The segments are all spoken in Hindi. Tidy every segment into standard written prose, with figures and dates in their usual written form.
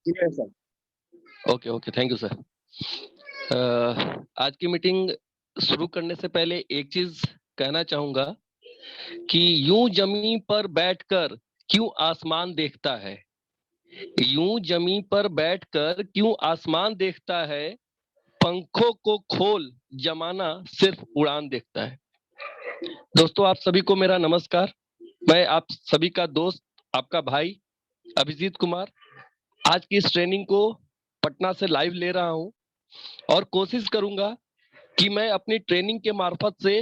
Ji sir. Okay okay, thank you sir. आज की मीटिंग शुरू करने से पहले एक चीज कहना चाहूंगा कि यूं जमीन पर बैठकर क्यों आसमान देखता है। यूं जमीन पर बैठकर क्यों आसमान देखता है। पंखों को खोल, जमाना सिर्फ उड़ान देखता है। दोस्तों, आप सभी को मेरा नमस्कार। मैं आप सभी का दोस्त, आपका भाई अभिजीत कुमार, आज की इस ट्रेनिंग को पटना से लाइव ले रहा हूं और कोशिश करूंगा कि मैं अपनी ट्रेनिंग के मार्फत से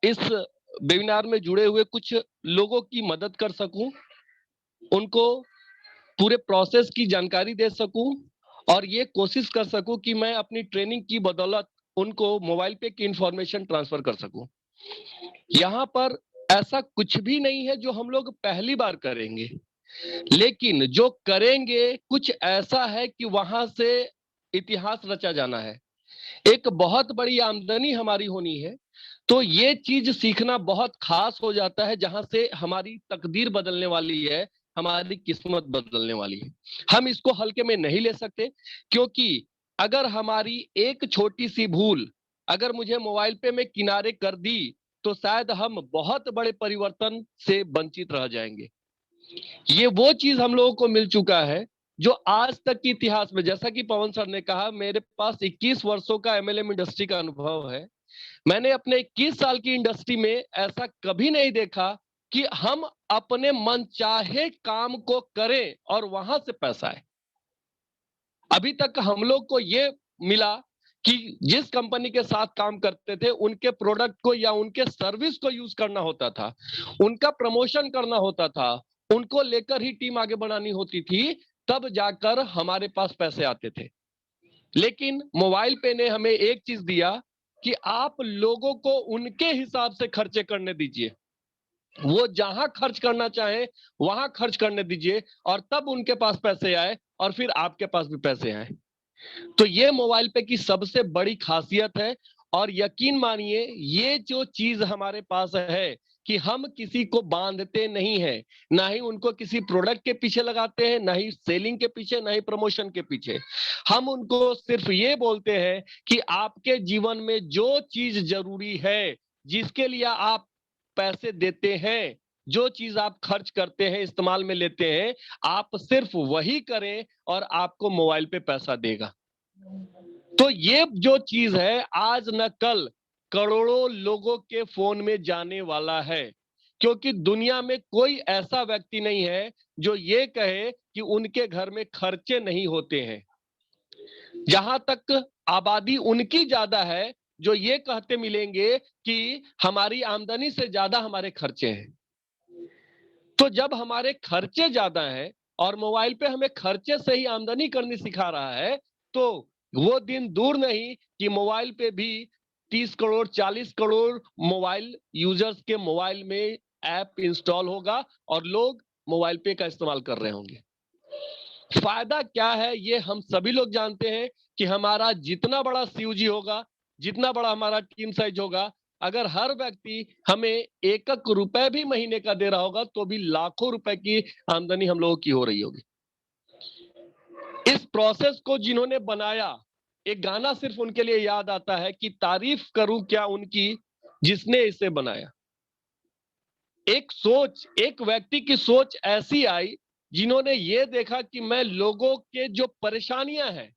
इस वेबिनार में जुड़े हुए कुछ लोगों की मदद कर सकूं, उनको पूरे प्रोसेस की जानकारी दे सकूं और ये कोशिश कर सकूं कि मैं अपनी ट्रेनिंग की बदौलत उनको मोबाइल पे की इंफॉर्मेशन ट्रांसफर कर सकूं। यहाँ पर ऐसा कुछ भी नहीं है जो हम लोग पहली बार करेंगे, लेकिन जो करेंगे कुछ ऐसा है कि वहां से इतिहास रचा जाना है। एक बहुत बड़ी आमदनी हमारी होनी है, तो ये चीज सीखना बहुत खास हो जाता है, जहां से हमारी तकदीर बदलने वाली है, हमारी किस्मत बदलने वाली है। हम इसको हल्के में नहीं ले सकते, क्योंकि अगर हमारी एक छोटी सी भूल अगर मुझे मोबाइल पे में किनारे कर दी, तो शायद हम बहुत बड़े परिवर्तन से वंचित रह जाएंगे। ये वो चीज हम लोगों को मिल चुका है जो आज तक के इतिहास में, जैसा कि पवन सर ने कहा, मेरे पास 21 वर्षों का एमएलएम इंडस्ट्री का अनुभव है। मैंने अपने 21 साल की इंडस्ट्री में ऐसा कभी नहीं देखा कि हम अपने मनचाहे काम को करें और वहां से पैसा आए। अभी तक हम लोग को ये मिला कि जिस कंपनी के साथ काम करते थे, उनके प्रोडक्ट को या उनके सर्विस को यूज करना होता था, उनका प्रमोशन करना होता था, उनको लेकर ही टीम आगे बढ़ानी होती थी, तब जाकर हमारे पास पैसे आते थे। लेकिन मोबाइल पे ने हमें एक चीज दिया कि आप लोगों को उनके हिसाब से खर्चे करने दीजिए, वो जहां खर्च करना चाहे वहां खर्च करने दीजिए, और तब उनके पास पैसे आए और फिर आपके पास भी पैसे आए। तो ये मोबाइल पे की सबसे बड़ी खासियत है। और यकीन मानिए, ये जो चीज हमारे पास है कि हम किसी को बांधते नहीं है, ना ही उनको किसी प्रोडक्ट के पीछे लगाते हैं, ना ही सेलिंग के पीछे, ना ही प्रमोशन के पीछे। हम उनको सिर्फ ये बोलते हैं कि आपके जीवन में जो चीज जरूरी है, जिसके लिए आप पैसे देते हैं, जो चीज आप खर्च करते हैं, इस्तेमाल में लेते हैं, आप सिर्फ वही करें और आपको मोबाइल पे पैसा देगा। तो ये जो चीज है, आज न कल करोड़ों लोगों के फोन में जाने वाला है, क्योंकि दुनिया में कोई ऐसा व्यक्ति नहीं है जो ये कहे कि उनके घर में खर्चे नहीं होते हैं। जहां तक आबादी उनकी ज्यादा है जो ये कहते मिलेंगे कि हमारी आमदनी से ज्यादा हमारे खर्चे हैं। तो जब हमारे खर्चे ज्यादा हैं और मोबाइल पे हमें खर्चे से ही आमदनी करनी सिखा रहा है, तो वो दिन दूर नहीं कि मोबाइल पे भी 30 करोड़ 40 करोड़ मोबाइल यूजर्स के मोबाइल में ऐप इंस्टॉल होगा और लोग मोबाइल पे का इस्तेमाल कर रहे होंगे। फायदा क्या है ये हम सभी लोग जानते हैं कि हमारा जितना बड़ा सीयूजी होगा, जितना बड़ा हमारा टीम साइज होगा, अगर हर व्यक्ति हमें 1 रुपए भी महीने का दे रहा होगा, तो भी लाखों रुपए की आमदनी हम लोगों की हो रही होगी। इस प्रोसेस को जिन्होंने बनाया, एक गाना सिर्फ उनके लिए याद आता है कि तारीफ करूं क्या उनकी जिसने इसे बनाया। एक सोच, एक व्यक्ति की सोच ऐसी आई जिन्होंने ये देखा कि मैं लोगों के जो परेशानियां हैं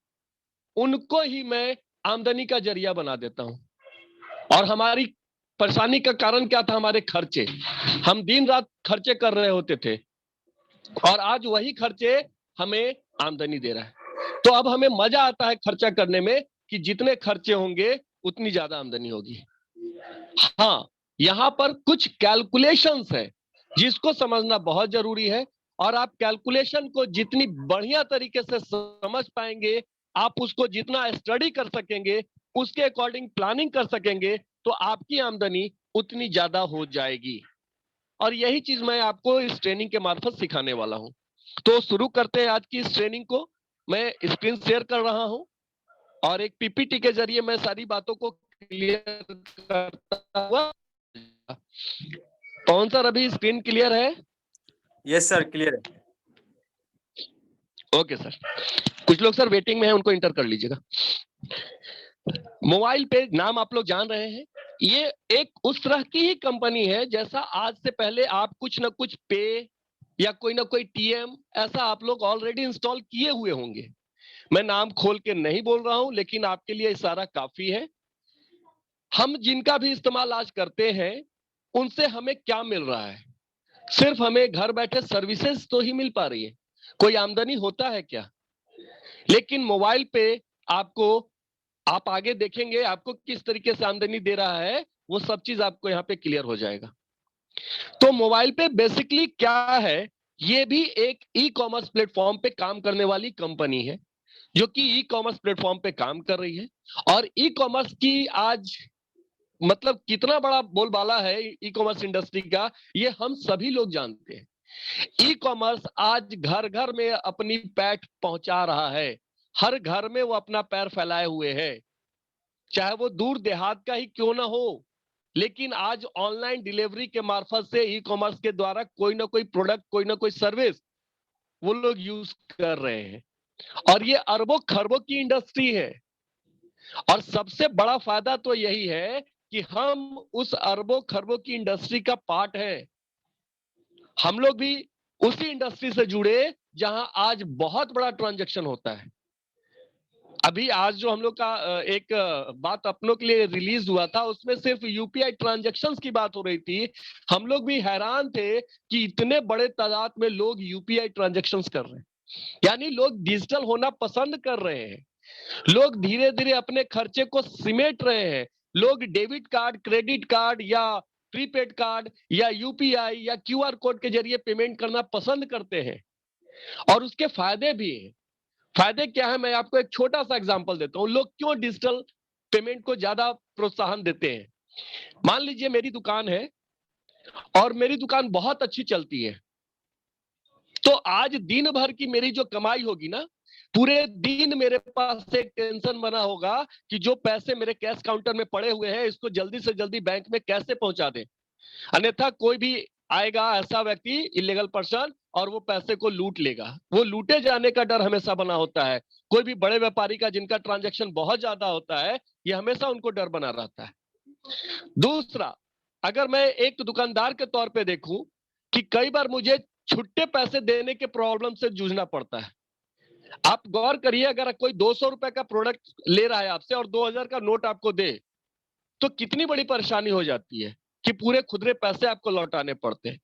उनको ही मैं आमदनी का जरिया बना देता हूं। और हमारी परेशानी का कारण क्या था? हमारे खर्चे। हम दिन रात खर्चे कर रहे होते थे और आज वही खर्चे हमें आमदनी दे रहा है। तो अब हमें मजा आता है खर्चा करने में कि जितने खर्चे होंगे उतनी ज्यादा आमदनी होगी। हाँ, यहां पर कुछ कैलकुलेशंस है जिसको समझना बहुत जरूरी है, और आप कैलकुलेशन को जितनी बढ़िया तरीके से समझ पाएंगे, आप उसको जितना स्टडी कर सकेंगे, उसके अकॉर्डिंग प्लानिंग कर सकेंगे, तो आपकी आमदनी उतनी ज्यादा हो जाएगी। और यही चीज मैं आपको इस ट्रेनिंग के मार्फत सिखाने वाला हूं। तो शुरू करते हैं आज की इस ट्रेनिंग को। मैं स्क्रीन शेयर कर रहा हूं और एक पीपीटी के जरिए मैं सारी बातों को क्लियर करता हुआ। कौन सर, अभी स्क्रीन क्लियर है? यस सर, क्लियर है। ओके सर, कुछ लोग सर वेटिंग में है, उनको इंटर कर लीजिएगा। मोबाइल पे नाम आप लोग जान रहे हैं, ये एक उस तरह की ही कंपनी है जैसा आज से पहले आप कुछ ना कुछ पे या कोई ना कोई टीएम ऐसा आप लोग ऑलरेडी इंस्टॉल किए हुए होंगे। मैं नाम खोल के नहीं बोल रहा हूं, लेकिन आपके लिए इशारा काफी है। हम जिनका भी इस्तेमाल आज करते हैं, उनसे हमें क्या मिल रहा है? सिर्फ हमें घर बैठे सर्विसेज तो ही मिल पा रही है, कोई आमदनी होता है क्या? लेकिन मोबाइल पे आपको, आप आगे देखेंगे आपको किस तरीके से आमदनी दे रहा है, वो सब चीज आपको यहाँ पे क्लियर हो जाएगा। तो मोबाइल पे बेसिकली क्या है, ये भी एक ई कॉमर्स प्लेटफॉर्म पे काम करने वाली कंपनी है, जो कि ई कॉमर्स प्लेटफॉर्म पे काम कर रही है। और ई कॉमर्स की आज मतलब कितना बड़ा बोलबाला है ई कॉमर्स इंडस्ट्री का, ये हम सभी लोग जानते हैं। ई कॉमर्स आज घर घर में अपनी पैठ पहुंचा रहा है, हर घर में वो अपना पैर फैलाए हुए है, चाहे वो दूर देहात का ही क्यों ना हो। लेकिन आज ऑनलाइन डिलीवरी के मार्फत से ई कॉमर्स के द्वारा कोई ना कोई प्रोडक्ट, कोई ना कोई सर्विस वो लोग यूज कर रहे हैं, और ये अरबों खरबों की इंडस्ट्री है। और सबसे बड़ा फायदा तो यही है कि हम उस अरबों खरबों की इंडस्ट्री का पार्ट है। हम लोग भी उसी इंडस्ट्री से जुड़े जहां आज बहुत बड़ा ट्रांजैक्शन होता है। अभी आज जो हम लोग का एक बात अपनों के लिए रिलीज हुआ था, उसमें सिर्फ यूपीआई ट्रांजैक्शंस की बात हो रही थी। हम लोग भी हैरान थे कि इतने बड़े तादाद में लोग यूपीआई ट्रांजैक्शंस कर रहे हैं, यानी लोग डिजिटल होना पसंद कर रहे हैं। लोग धीरे धीरे अपने खर्चे को सिमेट रहे हैं। लोग डेबिट कार्ड, क्रेडिट कार्ड या प्रीपेड कार्ड या यूपीआई या क्यूआर कोड के जरिए पेमेंट करना पसंद करते हैं, और उसके फायदे भी हैं। फायदे क्या है, मैं आपको एक छोटा सा एग्जांपल देता हूं, लोग क्यों डिजिटल पेमेंट को ज्यादा प्रोत्साहन देते हैं। मान लीजिए मेरी दुकान है और मेरी दुकान बहुत अच्छी चलती है, तो आज दिन भर की मेरी जो कमाई होगी ना, पूरे दिन मेरे पास एक टेंशन बना होगा कि जो पैसे मेरे कैश काउंटर में पड़े हुए हैं, इसको जल्दी से जल्दी बैंक में कैसे पहुंचा दें। अन्यथा कोई भी आएगा ऐसा व्यक्ति, इलीगल पर्सन, और वो पैसे को लूट लेगा। वो लूटे जाने का डर हमेशा बना होता है। कोई भी बड़े व्यापारी का जिनका ट्रांजैक्शन बहुत ज्यादा होता है, ये हमेशा उनको डर बना रहता है। दूसरा, अगर मैं एक दुकानदार के तौर पे देखूं कि कई बार मुझे छुट्टे पैसे देने के प्रॉब्लम से जूझना पड़ता है। आप गौर करिए, अगर कोई 200 रुपए का प्रोडक्ट ले रहा है आपसे और 2000 का नोट आपको दे, तो कितनी बड़ी परेशानी हो जाती है कि पूरे खुदरे पैसे आपको लौटाने पड़ते हैं।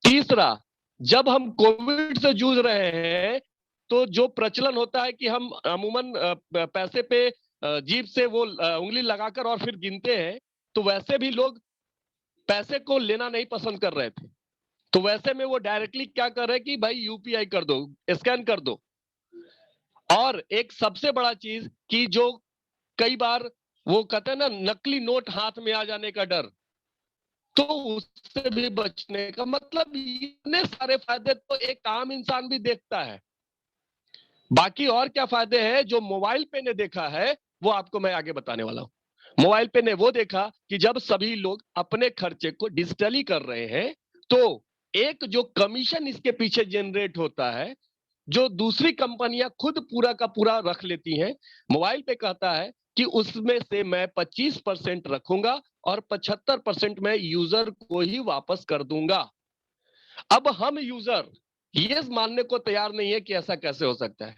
तीसरा, जब हम कोविड से जूझ रहे हैं, तो जो प्रचलन होता है कि हम अमूमन पैसे पे जीभ से वो उंगली लगाकर और फिर गिनते हैं, तो वैसे भी लोग पैसे को लेना नहीं पसंद कर रहे थे। तो वैसे में वो डायरेक्टली क्या कर रहे हैं कि भाई यूपीआई कर दो, स्कैन कर दो। और एक सबसे बड़ा चीज कि जो कई बार वो कहते हैं ना, नकली नोट हाथ में आ जाने का डर, तो उससे भी बचने का मतलब, इतने सारे फायदे तो एक आम इंसान भी देखता है। बाकी और क्या फायदे हैं जो मोबाइल पे ने देखा है, वो आपको मैं आगे बताने वाला हूं। मोबाइल पे ने वो देखा कि जब सभी लोग अपने खर्चे को डिजिटली कर रहे हैं, तो एक जो कमीशन इसके पीछे जनरेट होता है, जो दूसरी कंपनियां खुद पूरा का पूरा रख लेती हैं, मोबाइल पे कहता है कि उसमें से मैं 25% रखूंगा और 75% मैं यूजर को ही वापस कर दूंगा। अब हम यूजर ये मानने को तैयार नहीं है कि ऐसा कैसे हो सकता है।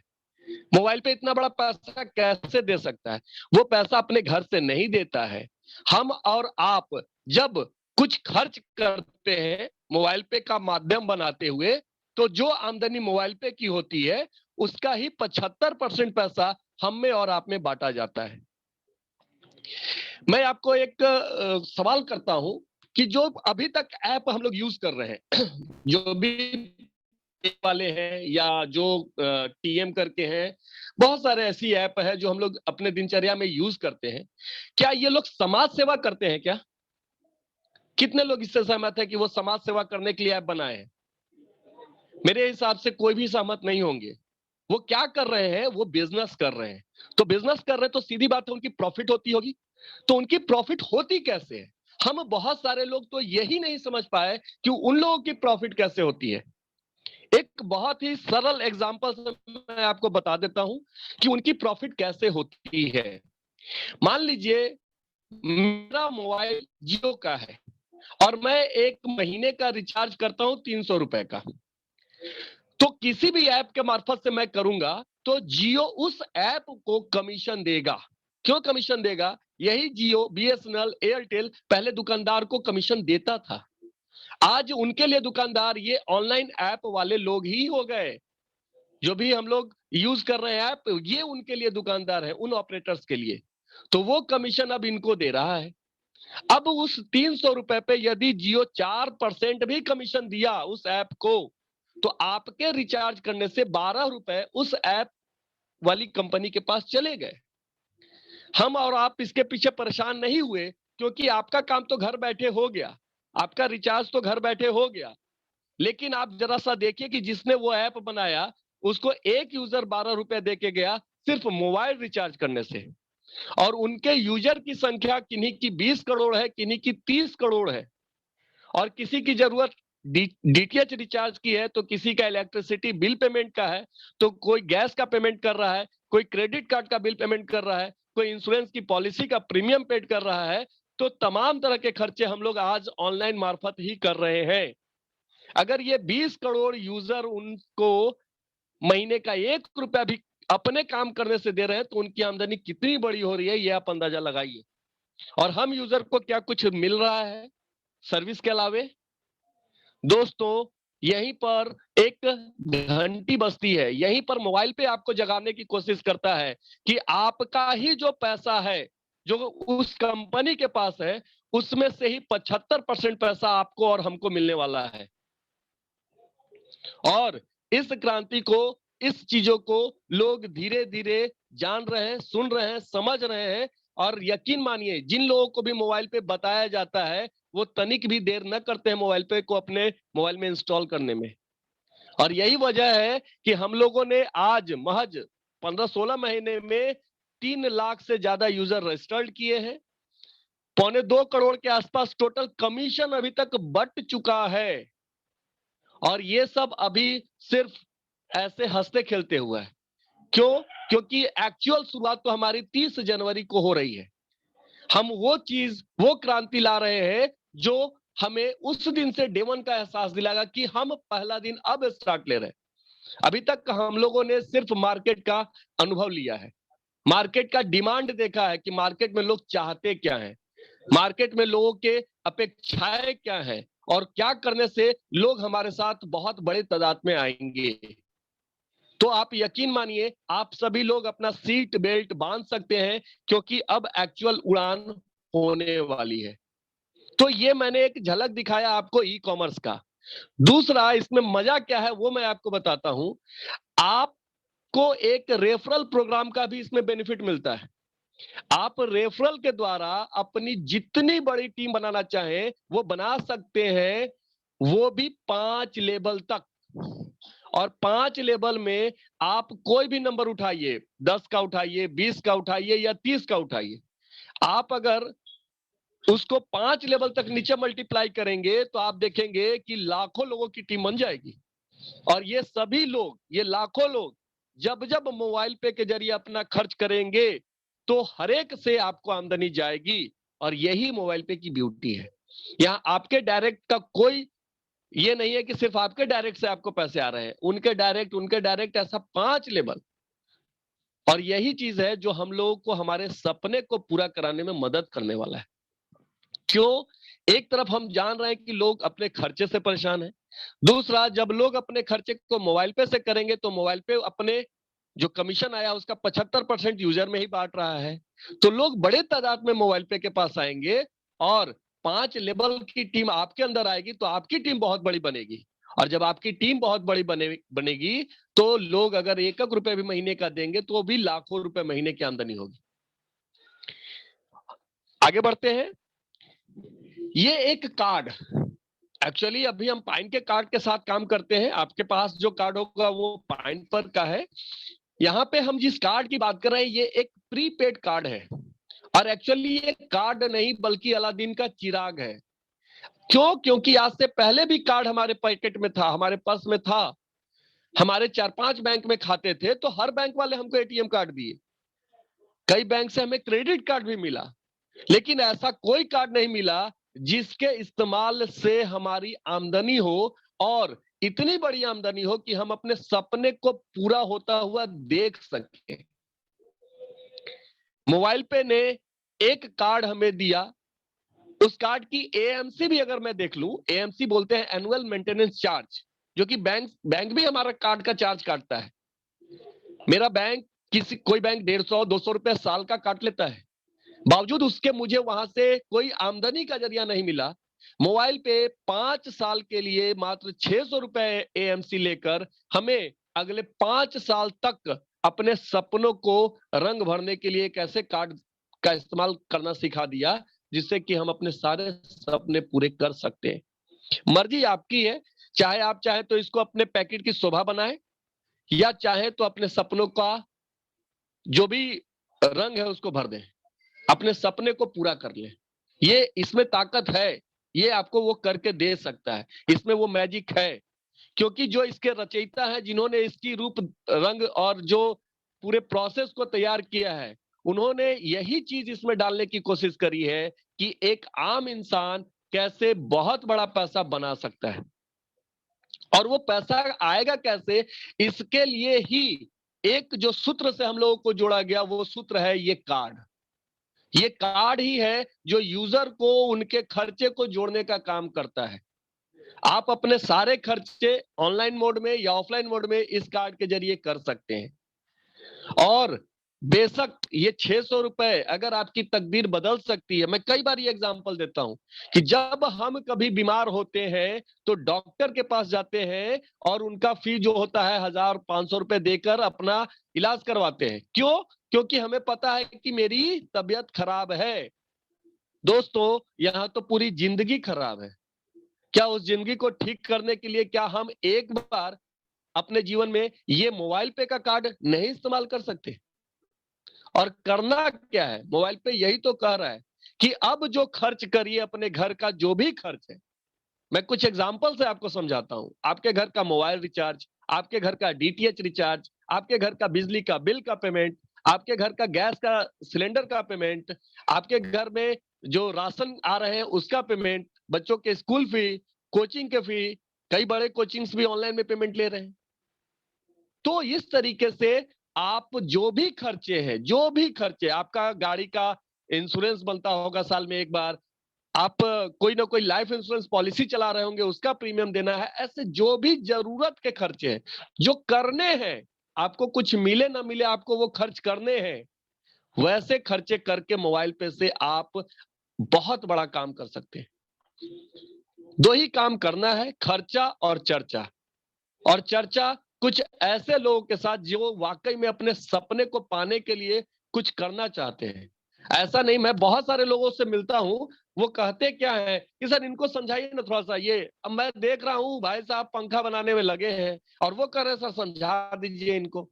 मोबाइल पे इतना बड़ा पैसा कैसे दे सकता है? वो पैसा अपने घर से नहीं देता है। हम और आप जब कुछ खर्च करते हैं मोबाइल पे का माध्यम बनाते हुए, तो जो आमदनी मोबाइल पे की होती है, उसका ही 75% पैसा हम में और आप में बांटा जाता है। मैं आपको एक सवाल करता हूं कि जो अभी तक ऐप हम लोग यूज कर रहे हैं जो भी वाले हैं या जो टीएम करके हैं, बहुत सारे ऐसी ऐप है जो हम लोग अपने दिनचर्या में यूज करते हैं। क्या ये लोग समाज सेवा करते हैं क्या? कितने लोग इससे सहमत है कि वो समाज सेवा करने के लिए ऐप बनाए हैं? मेरे हिसाब से कोई भी सहमत नहीं होंगे। वो क्या कर रहे हैं? वो बिजनेस कर रहे हैं। तो बिजनेस कर रहे हैं तो सीधी बात है उनकी प्रॉफिट होती होगी। तो उनकी प्रॉफिट होती कैसे है? हम बहुत सारे लोग तो यही नहीं समझ पाए कि उन लोगों की प्रॉफिट कैसे होती है। एक बहुत ही सरल एग्जांपल से मैं आपको बता देता हूं कि उनकी प्रॉफिट कैसे होती है। मान लीजिए मेरा मोबाइल जियो का है और मैं एक महीने का रिचार्ज करता हूं 300 रुपए का। तो किसी भी ऐप के मार्फत से मैं करूंगा तो जियो उस ऐप को कमीशन देगा। क्यों कमीशन देगा? यही जियो, बीएसएनएल, एयरटेल पहले दुकानदार को कमीशन देता था। आज उनके लिए दुकानदार ये ऑनलाइन ऐप वाले लोग ही हो गए। जो भी हम लोग यूज कर रहे हैं ऐप, ये उनके लिए दुकानदार है, उन ऑपरेटर्स के लिए। तो वो कमीशन अब इनको दे रहा है। अब उस 300 रुपए पे यदि जियो 4% भी कमीशन दिया उस ऐप को, तो आपके रिचार्ज करने से 12 रुपए उस ऐप वाली कंपनी के पास चले गए। हम और आप इसके पीछे परेशान नहीं हुए, क्योंकि आपका काम तो घर बैठे हो गया, आपका रिचार्ज तो घर बैठे हो गया। लेकिन आप जरा सा देखिए कि जिसने वो ऐप बनाया, उसको एक यूजर 12 रुपए दे के गया सिर्फ मोबाइल रिचार्ज करने से। और उनके यूजर की संख्या किन्हीं की 20 करोड़ है, किन्हीं की 30 करोड़ है। और किसी की जरूरत डीटीएच रिचार्ज की है, तो किसी का इलेक्ट्रिसिटी बिल पेमेंट का है, तो कोई गैस का पेमेंट कर रहा है, कोई क्रेडिट कार्ड का बिल पेमेंट कर रहा है, कोई इंश्योरेंस की पॉलिसी का प्रीमियम पेड कर रहा है। तो तमाम तरह के खर्चे हम लोग आज ऑनलाइन मार्फत ही कर रहे हैं। अगर ये 20 करोड़ यूजर उनको महीने का 1 रुपया भी अपने काम करने से दे रहे हैं, तो उनकी आमदनी कितनी बड़ी हो रही है, ये आप अंदाजा लगाइए। और हम यूजर को क्या कुछ मिल रहा है सर्विस के अलावे? दोस्तों, यहीं पर एक घंटी बजती है, यहीं पर मोबाइल पे आपको जगाने की कोशिश करता है कि आपका ही जो पैसा है, जो उस कंपनी के पास है, उसमें से ही 75% पैसा आपको और हमको मिलने वाला है। और इस क्रांति को, इस चीजों को लोग धीरे धीरे जान रहे हैं, सुन रहे हैं, समझ रहे हैं। और यकीन मानिए, जिन लोगों को भी मोबाइल पे बताया जाता है, वो तनिक भी देर न करते हैं मोबाइल पे को अपने मोबाइल में इंस्टॉल करने में। और यही वजह है कि हम लोगों ने आज महज 15-16 महीने में 3 लाख से ज्यादा यूजर रजिस्टर्ड किए हैं। 1.25 करोड़ के आसपास टोटल कमीशन अभी तक बट चुका है। और ये सब अभी सिर्फ ऐसे हंसते खेलते हुए है। क्यों? क्योंकि एक्चुअल शुरुआत तो हमारी 30 जनवरी को हो रही है। हम वो चीज, वो क्रांति ला रहे हैं जो हमें उस दिन से डे वन का एहसास दिलाएगा कि हम पहला दिन अब स्टार्ट ले रहे हैं। अभी तक हम लोगों ने सिर्फ मार्केट का अनुभव लिया है, मार्केट का डिमांड देखा है कि मार्केट में लोग चाहते क्या है, मार्केट में लोगों के अपेक्षाएं क्या है, और क्या करने से लोग हमारे साथ बहुत बड़े तादाद में आएंगे। तो आप यकीन मानिए, आप सभी लोग अपना सीट बेल्ट बांध सकते हैं, क्योंकि अब एक्चुअल उड़ान होने वाली है। तो ये मैंने एक झलक दिखाया आपको ई कॉमर्स का। दूसरा, इसमें मजा क्या है वो मैं आपको बताता हूं। आपको एक रेफरल प्रोग्राम का भी इसमें बेनिफिट मिलता है। आप रेफरल के द्वारा अपनी जितनी बड़ी टीम बनाना चाहें वो बना सकते हैं, वो भी 5 लेवल तक। और 5 लेवल में आप कोई भी नंबर उठाइए, 10 का उठाइए, 20 का उठाइए या 30 का उठाइए। आप अगर उसको 5 लेवल तक नीचे मल्टीप्लाई करेंगे तो आप देखेंगे कि लाखों लोगों की टीम बन जाएगी। और ये सभी लोग, ये लाखों लोग जब जब मोबाइल पे के जरिए अपना खर्च करेंगे, तो हर एक से आपको आमदनी जाएगी। और यही मोबाइल पे की ब्यूटी है। यहाँ आपके डायरेक्ट का कोई ये नहीं है कि सिर्फ आपके डायरेक्ट से आपको पैसे आ रहे हैं, उनके डायरेक्ट ऐसा 5 लेवल। और यही चीज है जो हम लोगों को हमारे सपने को पूरा कराने में मदद करने वाला है। क्यों? एक तरफ हम जान रहे हैं कि लोग अपने खर्चे से परेशान हैं। दूसरा, जब लोग अपने खर्चे को मोबाइल पे से करेंगे, तो मोबाइल पे अपने जो कमीशन आया उसका 75% यूजर में ही बांट रहा है। तो लोग बड़े तादाद में मोबाइल पे के पास आएंगे। और 5 लेवल की टीम आपके अंदर आएगी, तो आपकी टीम बहुत बड़ी बनेगी। और जब आपकी टीम बहुत बड़ी बनेगी, तो लोग अगर 1 रुपए भी महीने का देंगे, तो भी लाखों रुपए महीने की आमदनी होगी। आगे बढ़ते हैं। ये एक कार्ड, एक्चुअली अभी हम पाइन के कार्ड के साथ काम करते हैं। आपके पास जो कार्ड होगा वो पाइन पर का है। यहाँ पे हम जिस कार्ड की बात कर रहे हैं, ये एक प्रीपेड कार्ड है। और एक्चुअली ये कार्ड नहीं बल्कि अलादीन का चिराग है। क्यों? क्योंकि आज से पहले भी कार्ड हमारे पैकेट में था, हमारे पर्स में था। हमारे 4-5 बैंक में खाते थे, तो हर बैंक वाले हमको एटीएम कार्ड दिए। कई बैंक से हमें क्रेडिट कार्ड भी मिला, लेकिन ऐसा कोई कार्ड नहीं मिला जिसके इस्तेमाल से हमारी आमदनी हो, और इतनी बड़ी आमदनी हो कि हम अपने सपने को पूरा होता हुआ देख सकें। मोबाइल पे ने एक कार्ड हमें दिया, उस कार्ड की एएमसी भी अगर मैं देख लूं, एएमसी बोलते हैं एनुअल मेंटेनेंस चार्ज, जो कि बैंक भी हमारा कार्ड का चार्ज काटता है। मेरा बैंक, कोई बैंक 150-200 रुपए साल का काट लेता है, बावजूद उसके मुझे वहां से कोई आमदनी का जरिया नहीं मिला। मोबाइल पे 5 साल के लिए मात्र 600 रुपए एएमसी लेकर हमें अगले 5 साल तक अपने सपनों को रंग भरने के लिए एक ऐसे कार्ड का इस्तेमाल करना सिखा दिया, जिससे कि हम अपने सारे सपने पूरे कर सकते हैं। मर्जी आपकी है, चाहे आप चाहे तो इसको अपने पैकेट की शोभा बनाए, या चाहे तो अपने सपनों का जो भी रंग है उसको भर दें, अपने सपने को पूरा कर ले। ये इसमें ताकत है, ये आपको वो करके दे सकता है, इसमें वो मैजिक है। क्योंकि जो इसके रचयिता है, जिन्होंने इसकी रूप रंग और जो पूरे प्रोसेस को तैयार किया है, उन्होंने यही चीज इसमें डालने की कोशिश करी है कि एक आम इंसान कैसे बहुत बड़ा पैसा बना सकता है, और वो पैसा आएगा कैसे, इसके लिए ही एक जो सूत्र से हम लोगों को जोड़ा गया, वो सूत्र है ये कार्ड। ये कार्ड ही है जो यूजर को उनके खर्चे को जोड़ने का काम करता है। आप अपने सारे खर्चे ऑनलाइन मोड में या ऑफलाइन मोड में इस कार्ड के जरिए कर सकते हैं। और बेशक ये 600 रुपए अगर आपकी तकदीर बदल सकती है। मैं कई बार ये एग्जांपल देता हूं कि जब हम कभी बीमार होते हैं तो डॉक्टर के पास जाते हैं और उनका फी जो होता है 1,000-500 रुपए देकर अपना इलाज करवाते हैं। क्यों? क्योंकि हमें पता है कि मेरी तबीयत खराब है। दोस्तों, यहां तो पूरी जिंदगी खराब है। क्या उस जिंदगी को ठीक करने के लिए क्या हम एक बार अपने जीवन में ये मोबाइल पे का कार्ड नहीं इस्तेमाल कर सकते? और करना क्या है? मोबाइल पे यही तो कह रहा है कि अब जो खर्च करिए अपने घर का जो भी खर्च है, मैं कुछ एग्जांपल से आपको समझाता हूं। आपके घर का मोबाइल रिचार्ज, आपके घर का डीटीएच रिचार्ज, आपके घर का बिजली का बिल का पेमेंट, आपके घर का गैस का सिलेंडर का पेमेंट, आपके घर में जो राशन आ रहे हैं उसका पेमेंट, बच्चों के स्कूल फी, कोचिंग के फी, कई बड़े कोचिंग्स भी ऑनलाइन में पेमेंट ले रहे हैं। तो इस तरीके से आप जो भी खर्चे हैं, जो भी खर्चे, आपका गाड़ी का इंश्योरेंस बनता होगा साल में एक बार, आप कोई ना कोई लाइफ इंश्योरेंस पॉलिसी चला रहे होंगे, उसका प्रीमियम देना है। ऐसे जो भी जरूरत के खर्चे हैं, जो करने हैं, आपको कुछ मिले ना मिले आपको वो खर्च करने हैं, वैसे खर्चे करके मोबाइल पे से आप बहुत बड़ा काम कर सकते हैं। दो ही काम करना है, खर्चा और चर्चा। और चर्चा कुछ ऐसे लोगों के साथ जो वाकई में अपने सपने को पाने के लिए कुछ करना चाहते हैं। ऐसा नहीं, मैं बहुत सारे लोगों से मिलता हूं, वो कहते क्या है कि सर इनको समझाइए ना थोड़ा सा, ये अब मैं देख रहा हूं भाई साहब पंखा बनाने में लगे हैं और वो कह रहे हैं सर समझा दीजिए इनको।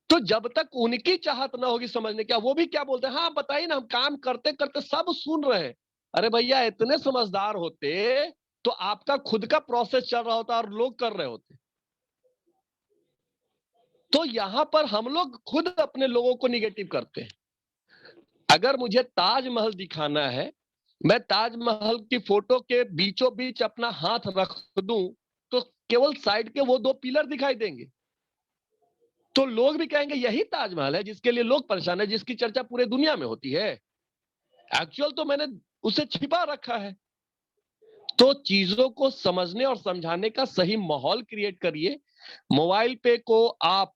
तो जब तक उनकी चाहत ना होगी समझने क्या, वो भी क्या बोलते हैं, हाँ बताइए ना, हम काम करते करते सब सुन रहे हैं। अरे भैया, इतने समझदार होते तो आपका खुद का प्रोसेस चल रहा होता और लोग कर रहे होते। तो यहां पर हम लोग खुद अपने लोगों को निगेटिव करते हैं। अगर मुझे ताजमहल दिखाना है, मैं ताजमहल की फोटो के बीचों बीच अपना हाथ रख दूं, तो केवल साइड के वो दो पिलर दिखाई देंगे। तो लोग भी कहेंगे यही ताजमहल है जिसके लिए लोग परेशान है, जिसकी चर्चा पूरे दुनिया में होती है। एक्चुअल तो मैंने उसे छिपा रखा है। तो चीजों को समझने और समझाने का सही माहौल क्रिएट करिए। मोबाइल पे को आप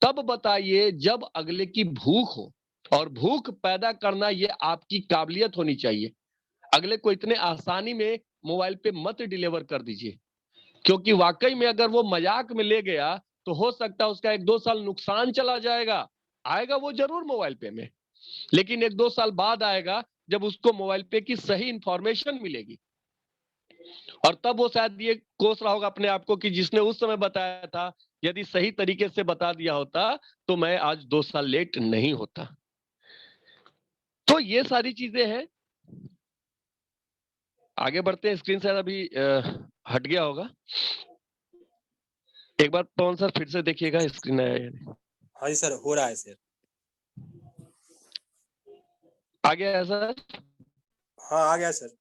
तब बताइए जब अगले की भूख हो, और भूख पैदा करना ये आपकी काबिलियत होनी चाहिए। अगले को इतने आसानी में मोबाइल पे मत डिलीवर कर दीजिए, क्योंकि वाकई में अगर वो मजाक में ले गया तो हो सकता है उसका 1-2 साल नुकसान चला जाएगा। आएगा वो जरूर मोबाइल पे में, लेकिन 1-2 साल बाद आएगा जब उसको मोबाइल पे की सही इंफॉर्मेशन मिलेगी। और तब वो शायद ये कोस रहा होगा अपने आप को कि जिसने उस समय बताया था, यदि सही तरीके से बता दिया होता तो मैं आज 2 साल लेट नहीं होता। तो ये सारी चीजें हैं। आगे बढ़ते हैं, स्क्रीन शायद अभी हट गया होगा। एक बार पवन सर फिर से देखिएगा स्क्रीन आया या नहीं। हाँ जी सर, हो रहा है सर। आ गया है सर? हाँ आ गया सर।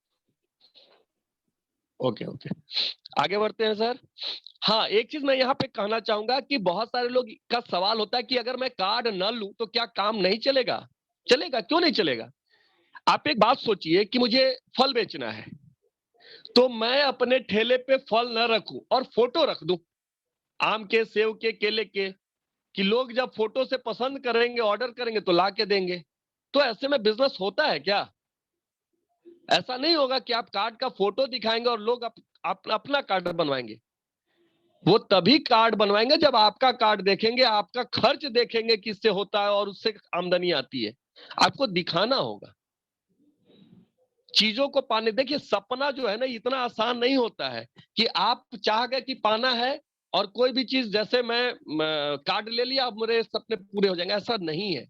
ओके ओके, आगे बढ़ते हैं सर। हाँ, एक चीज मैं यहाँ पे कहना चाहूंगा कि बहुत सारे लोग का सवाल होता है कि अगर मैं कार्ड न लूं तो क्या काम नहीं चलेगा? चलेगा, क्यों नहीं चलेगा? आप एक बात सोचिए कि मुझे फल बेचना है, तो मैं अपने ठेले पे फल न रखूं और फोटो रख दूं आम के, सेव के, केले के, कि लोग जब फोटो से पसंद करेंगे, ऑर्डर करेंगे तो ला के देंगे। तो ऐसे में बिजनेस होता है क्या? ऐसा नहीं होगा कि आप कार्ड का फोटो दिखाएंगे और लोग अपना कार्ड बनवाएंगे। वो तभी कार्ड बनवाएंगे जब आपका कार्ड देखेंगे, आपका खर्च देखेंगे किससे होता है और उससे आमदनी आती है। आपको दिखाना होगा चीजों को पाने। देखिए, सपना जो है ना, इतना आसान नहीं होता है कि आप चाह गए कि पाना है और कोई भी चीज, जैसे मैं कार्ड ले लिया अब मेरे सपने पूरे हो जाएंगे, ऐसा नहीं है।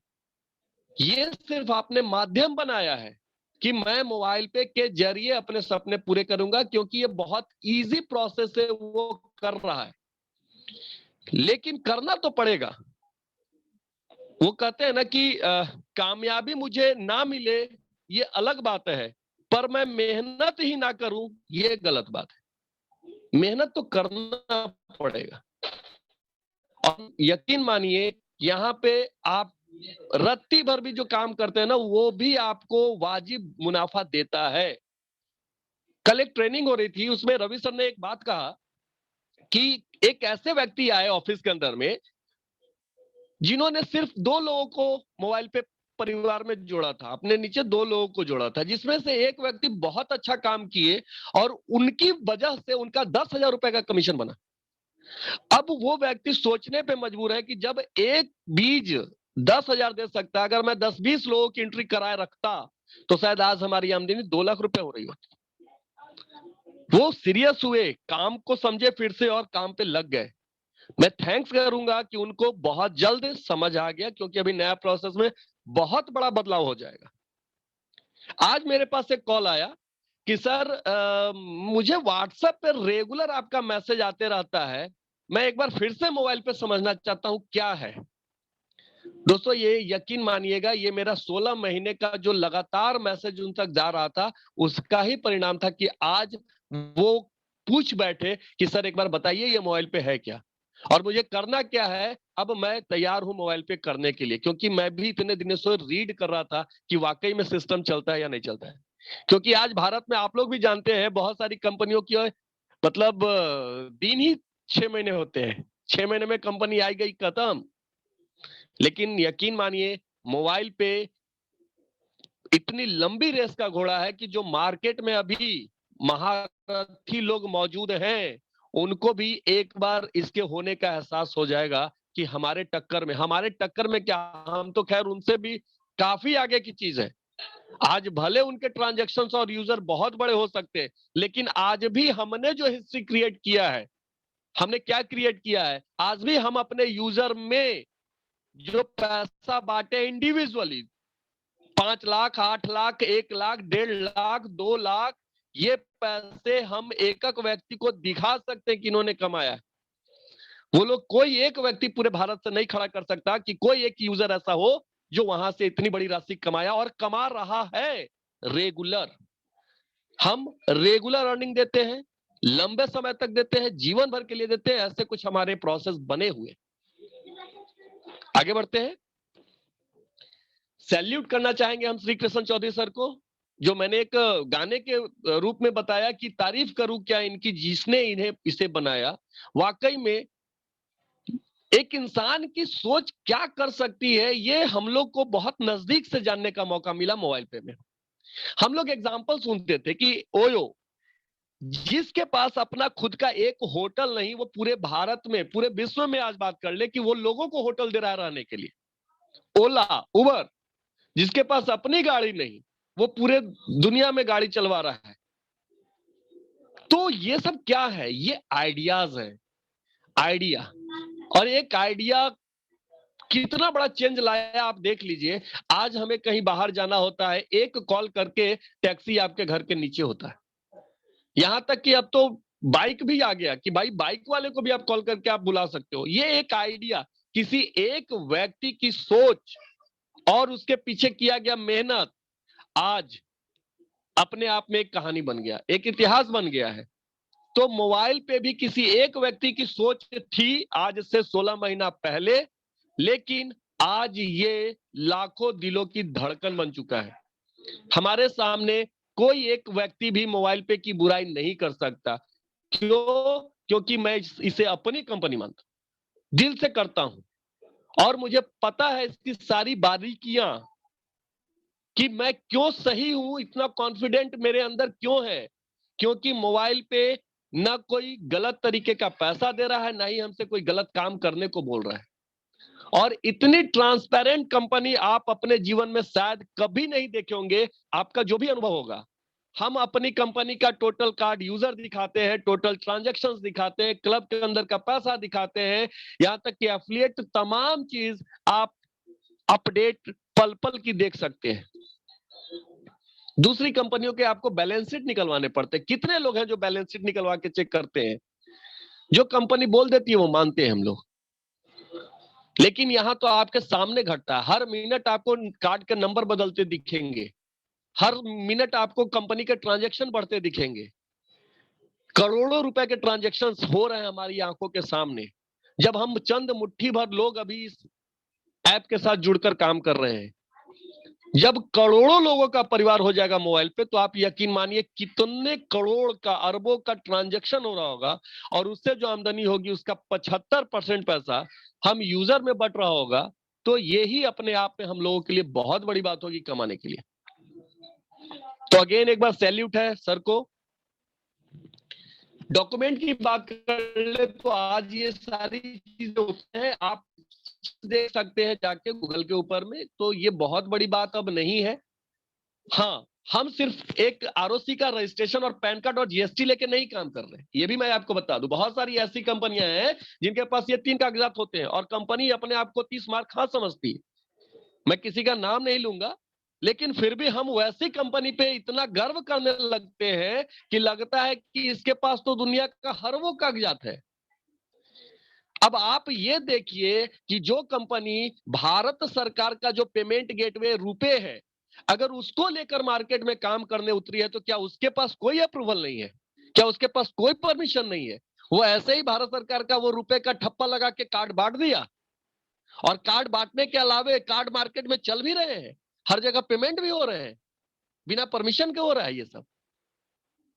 ये सिर्फ आपने माध्यम बनाया है कि मैं मोबाइल पे के जरिए अपने सपने पूरे करूंगा, क्योंकि ये बहुत इजी प्रोसेस है, वो कर रहा है, लेकिन करना तो पड़ेगा। वो कहते हैं ना कि कामयाबी मुझे ना मिले ये अलग बात है, पर मैं मेहनत ही ना करूं ये गलत बात है। मेहनत तो करना पड़ेगा। और यकीन मानिए, यहाँ पे आप रत्ती भर भी जो काम करते हैं ना, वो भी आपको वाजिब मुनाफा देता है। कल एक ट्रेनिंग हो रही थी, उसमें रवि सर ने एक बात कहा कि एक ऐसे व्यक्ति आए ऑफिस के अंदर में जिन्होंने सिर्फ 2 लोगों को मोबाइल पे परिवार में जोड़ा था, अपने नीचे 2 लोगों को जोड़ा था, जिसमें से एक व्यक्ति बहुत अच्छा काम किए और उनकी वजह से उनका 10,000 रुपए का कमीशन बना। अब वो व्यक्ति सोचने पे मजबूर है कि जब एक बीज 10,000 दे सकता है, अगर मैं 10-20 लोगों की एंट्री कराए रखता तो शायद आज हमारी आमदनी 2 लाख रुपए हो रही होती। वो सीरियस हुए, काम को समझे फिर से और काम पे लग गए। मैं थैंक्स करूंगा कि उनको बहुत जल्द समझ आ गया, क्योंकि अभी नया प्रोसेस में बहुत बड़ा बदलाव हो जाएगा। आज मेरे पास एक कॉल आया कि सर मुझे व्हाट्सएप पे रेगुलर आपका मैसेज आते रहता है, मैं एक बार फिर से मोबाइल पे समझना चाहता हूं क्या है। दोस्तों, ये यकीन मानिएगा, ये मेरा 16 महीने का जो लगातार मैसेज उन तक जा रहा था, उसका ही परिणाम था कि आज वो पूछ बैठे कि सर एक बार बताइए ये मोबाइल पे है क्या और मुझे करना क्या है। अब मैं तैयार हूं मोबाइल पे करने के लिए, क्योंकि मैं भी इतने दिनों से रीड कर रहा था कि वाकई में सिस्टम चलता है या नहीं चलता है। क्योंकि आज भारत में आप लोग भी जानते हैं, बहुत सारी कंपनियों की मतलब दिन ही 6 महीने होते हैं, 6 महीने में कंपनी आई गई खत्म। लेकिन यकीन मानिए, मोबाइल पे इतनी लंबी रेस का घोड़ा है कि जो मार्केट में अभी महारथी लोग मौजूद हैं, उनको भी एक बार इसके होने का एहसास हो जाएगा कि हमारे टक्कर में क्या, हम तो खैर उनसे भी काफी आगे की चीज है। आज भले उनके ट्रांजैक्शंस और यूजर बहुत बड़े हो सकते हैं, लेकिन आज भी हमने जो हिस्ट्री क्रिएट किया है, हमने क्या क्रिएट किया है, आज भी हम अपने यूजर में जो पैसा बांटे इंडिविजुअली, 5 लाख, 8 लाख, 1 लाख, 1.5 लाख, 2 लाख, ये पैसे हम एक एक व्यक्ति को दिखा सकते हैं कि इन्होंने कमाया है। वो लोग, कोई एक व्यक्ति पूरे भारत से नहीं खड़ा कर सकता कि कोई एक यूजर ऐसा हो जो वहां से इतनी बड़ी राशि कमाया और कमा रहा है रेगुलर। हम रेगुलर अर्निंग देते हैं, लंबे समय तक देते हैं, जीवन भर के लिए देते हैं। ऐसे कुछ हमारे प्रोसेस बने हुए। आगे बढ़ते हैं। सैल्यूट करना चाहेंगे हम श्री कृष्ण चौधरी सर को, जो मैंने एक गाने के रूप में बताया कि तारीफ करूं क्या इनकी जिसने इन्हें इसे बनाया। वाकई में एक इंसान की सोच क्या कर सकती है, ये हम लोग को बहुत नजदीक से जानने का मौका मिला मोबाइल पे में। हम लोग एग्जाम्पल सुनते थे कि ओयो, जिसके पास अपना खुद का एक होटल नहीं, वो पूरे भारत में, पूरे विश्व में आज बात कर ले कि वो लोगों को होटल दे रहा है रहने के लिए। ओला, उबर, जिसके पास अपनी गाड़ी नहीं, वो पूरे दुनिया में गाड़ी चलवा रहा है। तो ये सब क्या है? ये आइडियाज है, आइडिया। और एक आइडिया कितना बड़ा चेंज लाया आप देख लीजिए। आज हमें कहीं बाहर जाना होता है, एक कॉल करके टैक्सी आपके घर के नीचे होता है। यहां तक कि अब तो बाइक भी आ गया कि भाई बाइक वाले को भी आप कॉल करके आप बुला सकते हो। ये एक आइडिया, किसी एक व्यक्ति की सोच और उसके पीछे किया गया मेहनत आज अपने आप में एक कहानी बन गया, एक इतिहास बन गया है। तो मोबाइल पे भी किसी एक व्यक्ति की सोच थी आज से 16 महीना पहले, लेकिन आज ये लाखों दिलों की धड़कन बन चुका है। हमारे सामने कोई एक व्यक्ति भी मोबाइल पे की बुराई नहीं कर सकता। क्यों? क्योंकि मैं इसे अपनी कंपनी मानता हूं, दिल से करता हूं और मुझे पता है इसकी सारी बारीकियां कि मैं क्यों सही हूं, इतना कॉन्फिडेंट मेरे अंदर क्यों है। क्योंकि मोबाइल पे ना कोई गलत तरीके का पैसा दे रहा है, ना ही हमसे कोई गलत काम करने को बोल रहा है। और इतनी ट्रांसपेरेंट कंपनी आप अपने जीवन में शायद कभी नहीं देखे होंगे। आपका जो भी अनुभव होगा, हम अपनी कंपनी का टोटल कार्ड यूजर दिखाते हैं, टोटल ट्रांजैक्शंस दिखाते हैं, क्लब के अंदर का पैसा दिखाते हैं, यहां तक कि एफिलिएट तमाम चीज आप अपडेट पल पल की देख सकते हैं। दूसरी कंपनियों के आपको बैलेंस शीट निकलवाने पड़ते हैं। कितने लोग हैं जो बैलेंस शीट निकलवा के चेक करते हैं? जो कंपनी बोल देती है वो मानते हैं हम लोग, लेकिन यहां तो आपके सामने घटता है। हर मिनट आपको कार्ड के नंबर बदलते दिखेंगे, हर मिनट आपको कंपनी के ट्रांजैक्शन बढ़ते दिखेंगे। करोड़ों रुपए के ट्रांजैक्शन हो रहे हैं हमारी आंखों के सामने, जब हम चंद मुट्ठी भर लोग अभी इस ऐप के साथ जुड़कर काम कर रहे हैं। जब करोड़ों लोगों का परिवार हो जाएगा मोबाइल पे, तो आप यकीन मानिए कितने करोड़ का, अरबों का ट्रांजैक्शन हो रहा होगा, और उससे जो आमदनी होगी उसका 75% पैसा हम यूजर में बट रहा होगा। तो यही अपने आप में हम लोगों के लिए बहुत बड़ी बात होगी कमाने के लिए। तो अगेन एक बार सैल्यूट है सर को। डॉक्यूमेंट की बात कर ले तो आज ये सारी चीजें होते हैं, आप देख सकते हैं जाके गूगल के ऊपर में, तो ये बहुत बड़ी बात अब नहीं है। हाँ, हम सिर्फ एक आरओसी का रजिस्ट्रेशन और पैन कार्ड और जीएसटी लेके नहीं काम कर रहे। ये भी मैं आपको बता दूं, बहुत सारी ऐसी कंपनियां हैं जिनके पास ये 3 कागजात होते हैं और कंपनी अपने आप को 30 मार्क हाँ समझती है। मैं किसी का नाम नहीं लूंगा, लेकिन फिर भी हम वैसी कंपनी पे इतना गर्व करने लगते हैं कि लगता है कि इसके पास तो दुनिया का हर वो कागजात है। अब आप ये देखिए कि जो कंपनी भारत सरकार का जो पेमेंट गेटवे रुपे है, अगर उसको लेकर मार्केट में काम करने उतरी है, तो क्या उसके पास कोई अप्रूवल नहीं है? क्या उसके पास कोई परमिशन नहीं है? वो ऐसे ही भारत सरकार का वो रुपए का ठप्पा लगा के कार्ड बांट दिया, और कार्ड बांटने के अलावे कार्ड मार्केट में चल भी रहे हैं, हर जगह पेमेंट भी हो रहे हैं, बिना परमिशन के हो रहा है ये सब।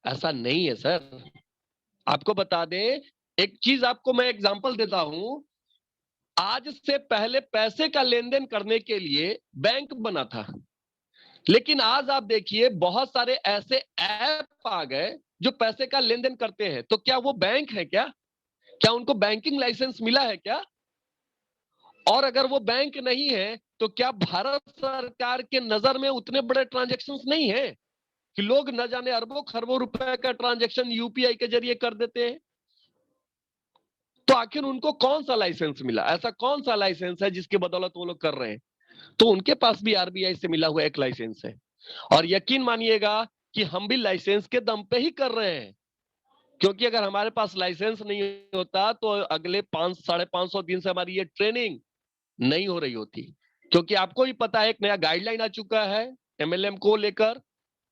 ऐसा नहीं है सर। आपको बता दें, एक चीज आपको मैं एग्जांपल देता हूं। आज से पहले पैसे का लेन देन करने के लिए बैंक बना था, लेकिन आज आप देखिए बहुत सारे ऐसे ऐप आ गए जो पैसे का लेन देन करते हैं। तो क्या वो बैंक है क्या? क्या उनको बैंकिंग लाइसेंस मिला है क्या? और अगर वो बैंक नहीं है, तो क्या भारत सरकार के नजर में उतने बड़े ट्रांजैक्शंस नहीं है कि लोग न जाने अरबों खरबों रुपए का ट्रांजैक्शन यूपीआई के जरिए कर देते हैं? तो आखिर उनको कौन सा लाइसेंस मिला? ऐसा कौन सा लाइसेंस है जिसकी बदौलत वो लोग कर रहे हैं? तो उनके पास भी आरबीआई से मिला हुआ एक लाइसेंस है, और यकीन मानिएगा कि हम भी लाइसेंस के दम पे ही कर रहे हैं। क्योंकि अगर हमारे पास लाइसेंस नहीं होता तो अगले 500-550 दिन से हमारी ये ट्रेनिंग नहीं हो रही होती। क्योंकि आपको भी पता है एक नया गाइडलाइन आ चुका है एमएलएम को लेकर।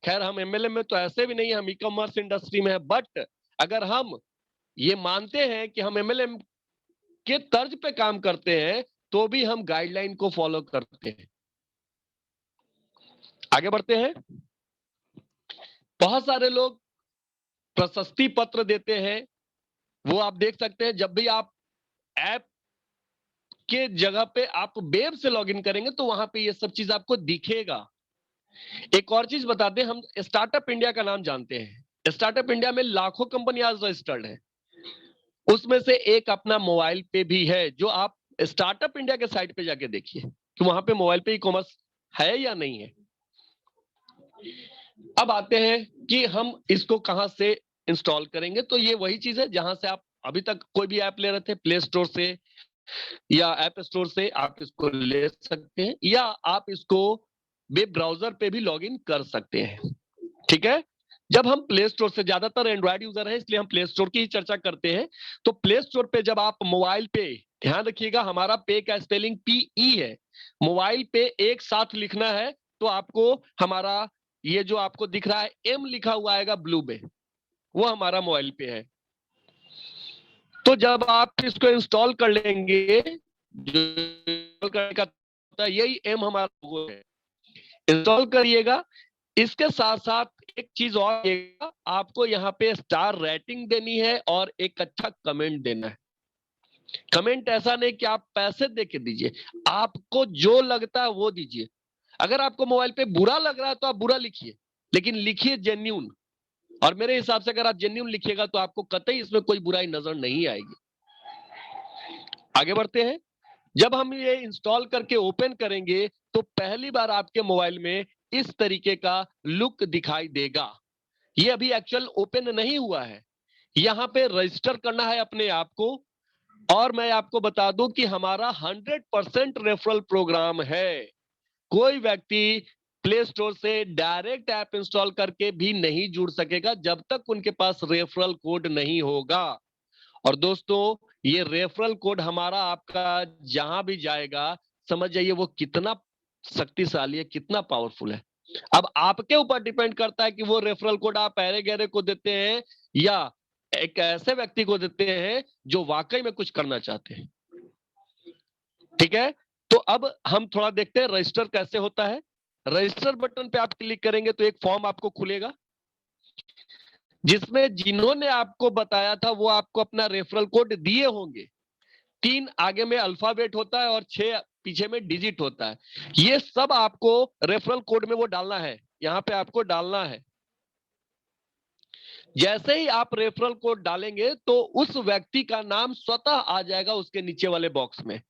खैर हम एमएलएम में तो ऐसे भी नहीं, हम ई कॉमर्स इंडस्ट्री में है, बट अगर हम ये मानते हैं कि हम एमएलएम के तर्ज पे काम करते हैं, तो भी हम गाइडलाइन को फॉलो करते हैं। आगे बढ़ते हैं। बहुत सारे लोग प्रशस्ति पत्र देते हैं, वो आप देख सकते हैं। जब भी आप ऐप के जगह पे आप वेब से लॉगिन करेंगे तो वहां पे ये सब चीज आपको दिखेगा। एक और चीज बता दें, हम स्टार्टअप इंडिया का नाम जानते हैं। स्टार्टअप इंडिया में लाखों कंपनी आज रजिस्टर्ड है, उसमें से एक अपना मोबाइल पे भी है। जो आप स्टार्टअप इंडिया के साइट पे जाके देखिए कि वहां पे मोबाइल पे ई कॉमर्स है या नहीं है। अब आते हैं कि हम इसको कहां से इंस्टॉल करेंगे। तो ये वही चीज है जहां से आप अभी तक कोई भी ऐप ले रहे थे, प्ले स्टोर से या ऐप स्टोर से आप इसको ले सकते हैं, या आप इसको वेब ब्राउजर पे भी लॉगिन कर सकते हैं। ठीक है। जब हम प्ले स्टोर से, ज्यादातर एंड्रॉइड यूजर है इसलिए हम प्ले स्टोर की ही चर्चा करते हैं, तो प्ले स्टोर पे जब आप मोबाइल पे, ध्यान रखिएगा हमारा पे का स्पेलिंग PE है, मोबाइल पे एक साथ लिखना है तो आपको हमारा ये जो आपको दिख रहा है M लिखा हुआ आएगा ब्लू में, वो हमारा मोबाइल पे है। तो जब आप इसको इंस्टॉल कर लेंगे, जो इंस्टॉल करने का होता है यही M हमारा लोगो है, इंस्टॉल करिएगा। इसके साथ साथ एक चीज और, आपको यहाँ पे स्टार रेटिंग देनी है और एक अच्छा कमेंट देना है। कमेंट ऐसा नहीं कि आप पैसे दे के दीजिए, आपको जो लगता है वो दीजिए। अगर आपको मोबाइल पे बुरा लग रहा है तो आप बुरा लिखिए, लेकिन लिखिए जेन्यून। और मेरे हिसाब से अगर आप जेन्यून लिखिएगा तो आपको कतई इसमें कोई बुराई नजर नहीं आएगी। आगे बढ़ते हैं। जब हम ये इंस्टॉल करके ओपन करेंगे तो पहली बार आपके मोबाइल में इस तरीके का लुक दिखाई देगा। ये अभी एक्चुअल ओपन नहीं हुआ है, यहाँ पे रजिस्टर करना है अपने आप को। और मैं आपको बता दूं कि हमारा 100% रेफरल प्रोग्राम है। कोई व्यक्ति प्ले स्टोर से डायरेक्ट ऐप इंस्टॉल करके भी नहीं जुड़ सकेगा जब तक उनके पास रेफरल कोड नहीं होगा। और दोस्तों, ये रेफरल कोड हमारा आपका जहां भी जाएगा, समझ जाइए वो कितना शक्तिशाली है, कितना पावरफुल है। अब आपके ऊपर डिपेंड करता है कि वो रेफरल कोड आप अरे गहरे को देते हैं या एक ऐसे व्यक्ति को देते हैं जो वाकई में कुछ करना चाहते हैं। ठीक है, तो अब हम थोड़ा देखते हैं रजिस्टर कैसे होता है। रजिस्टर बटन पे आप क्लिक करेंगे तो एक फॉर्म आपको खुलेगा, जिसमें जिन्होंने आपको बताया था वो आपको अपना रेफरल कोड दिए होंगे। 3 आगे में अल्फाबेट होता है और 6 पीछे में डिजिट होता है। ये सब आपको रेफरल कोड में वो डालना है, यहां पे आपको डालना है। जैसे ही आप रेफरल कोड डालेंगे तो उस व्यक्ति का नाम स्वतः आ जाएगा उसके नीचे वाले बॉक्स में।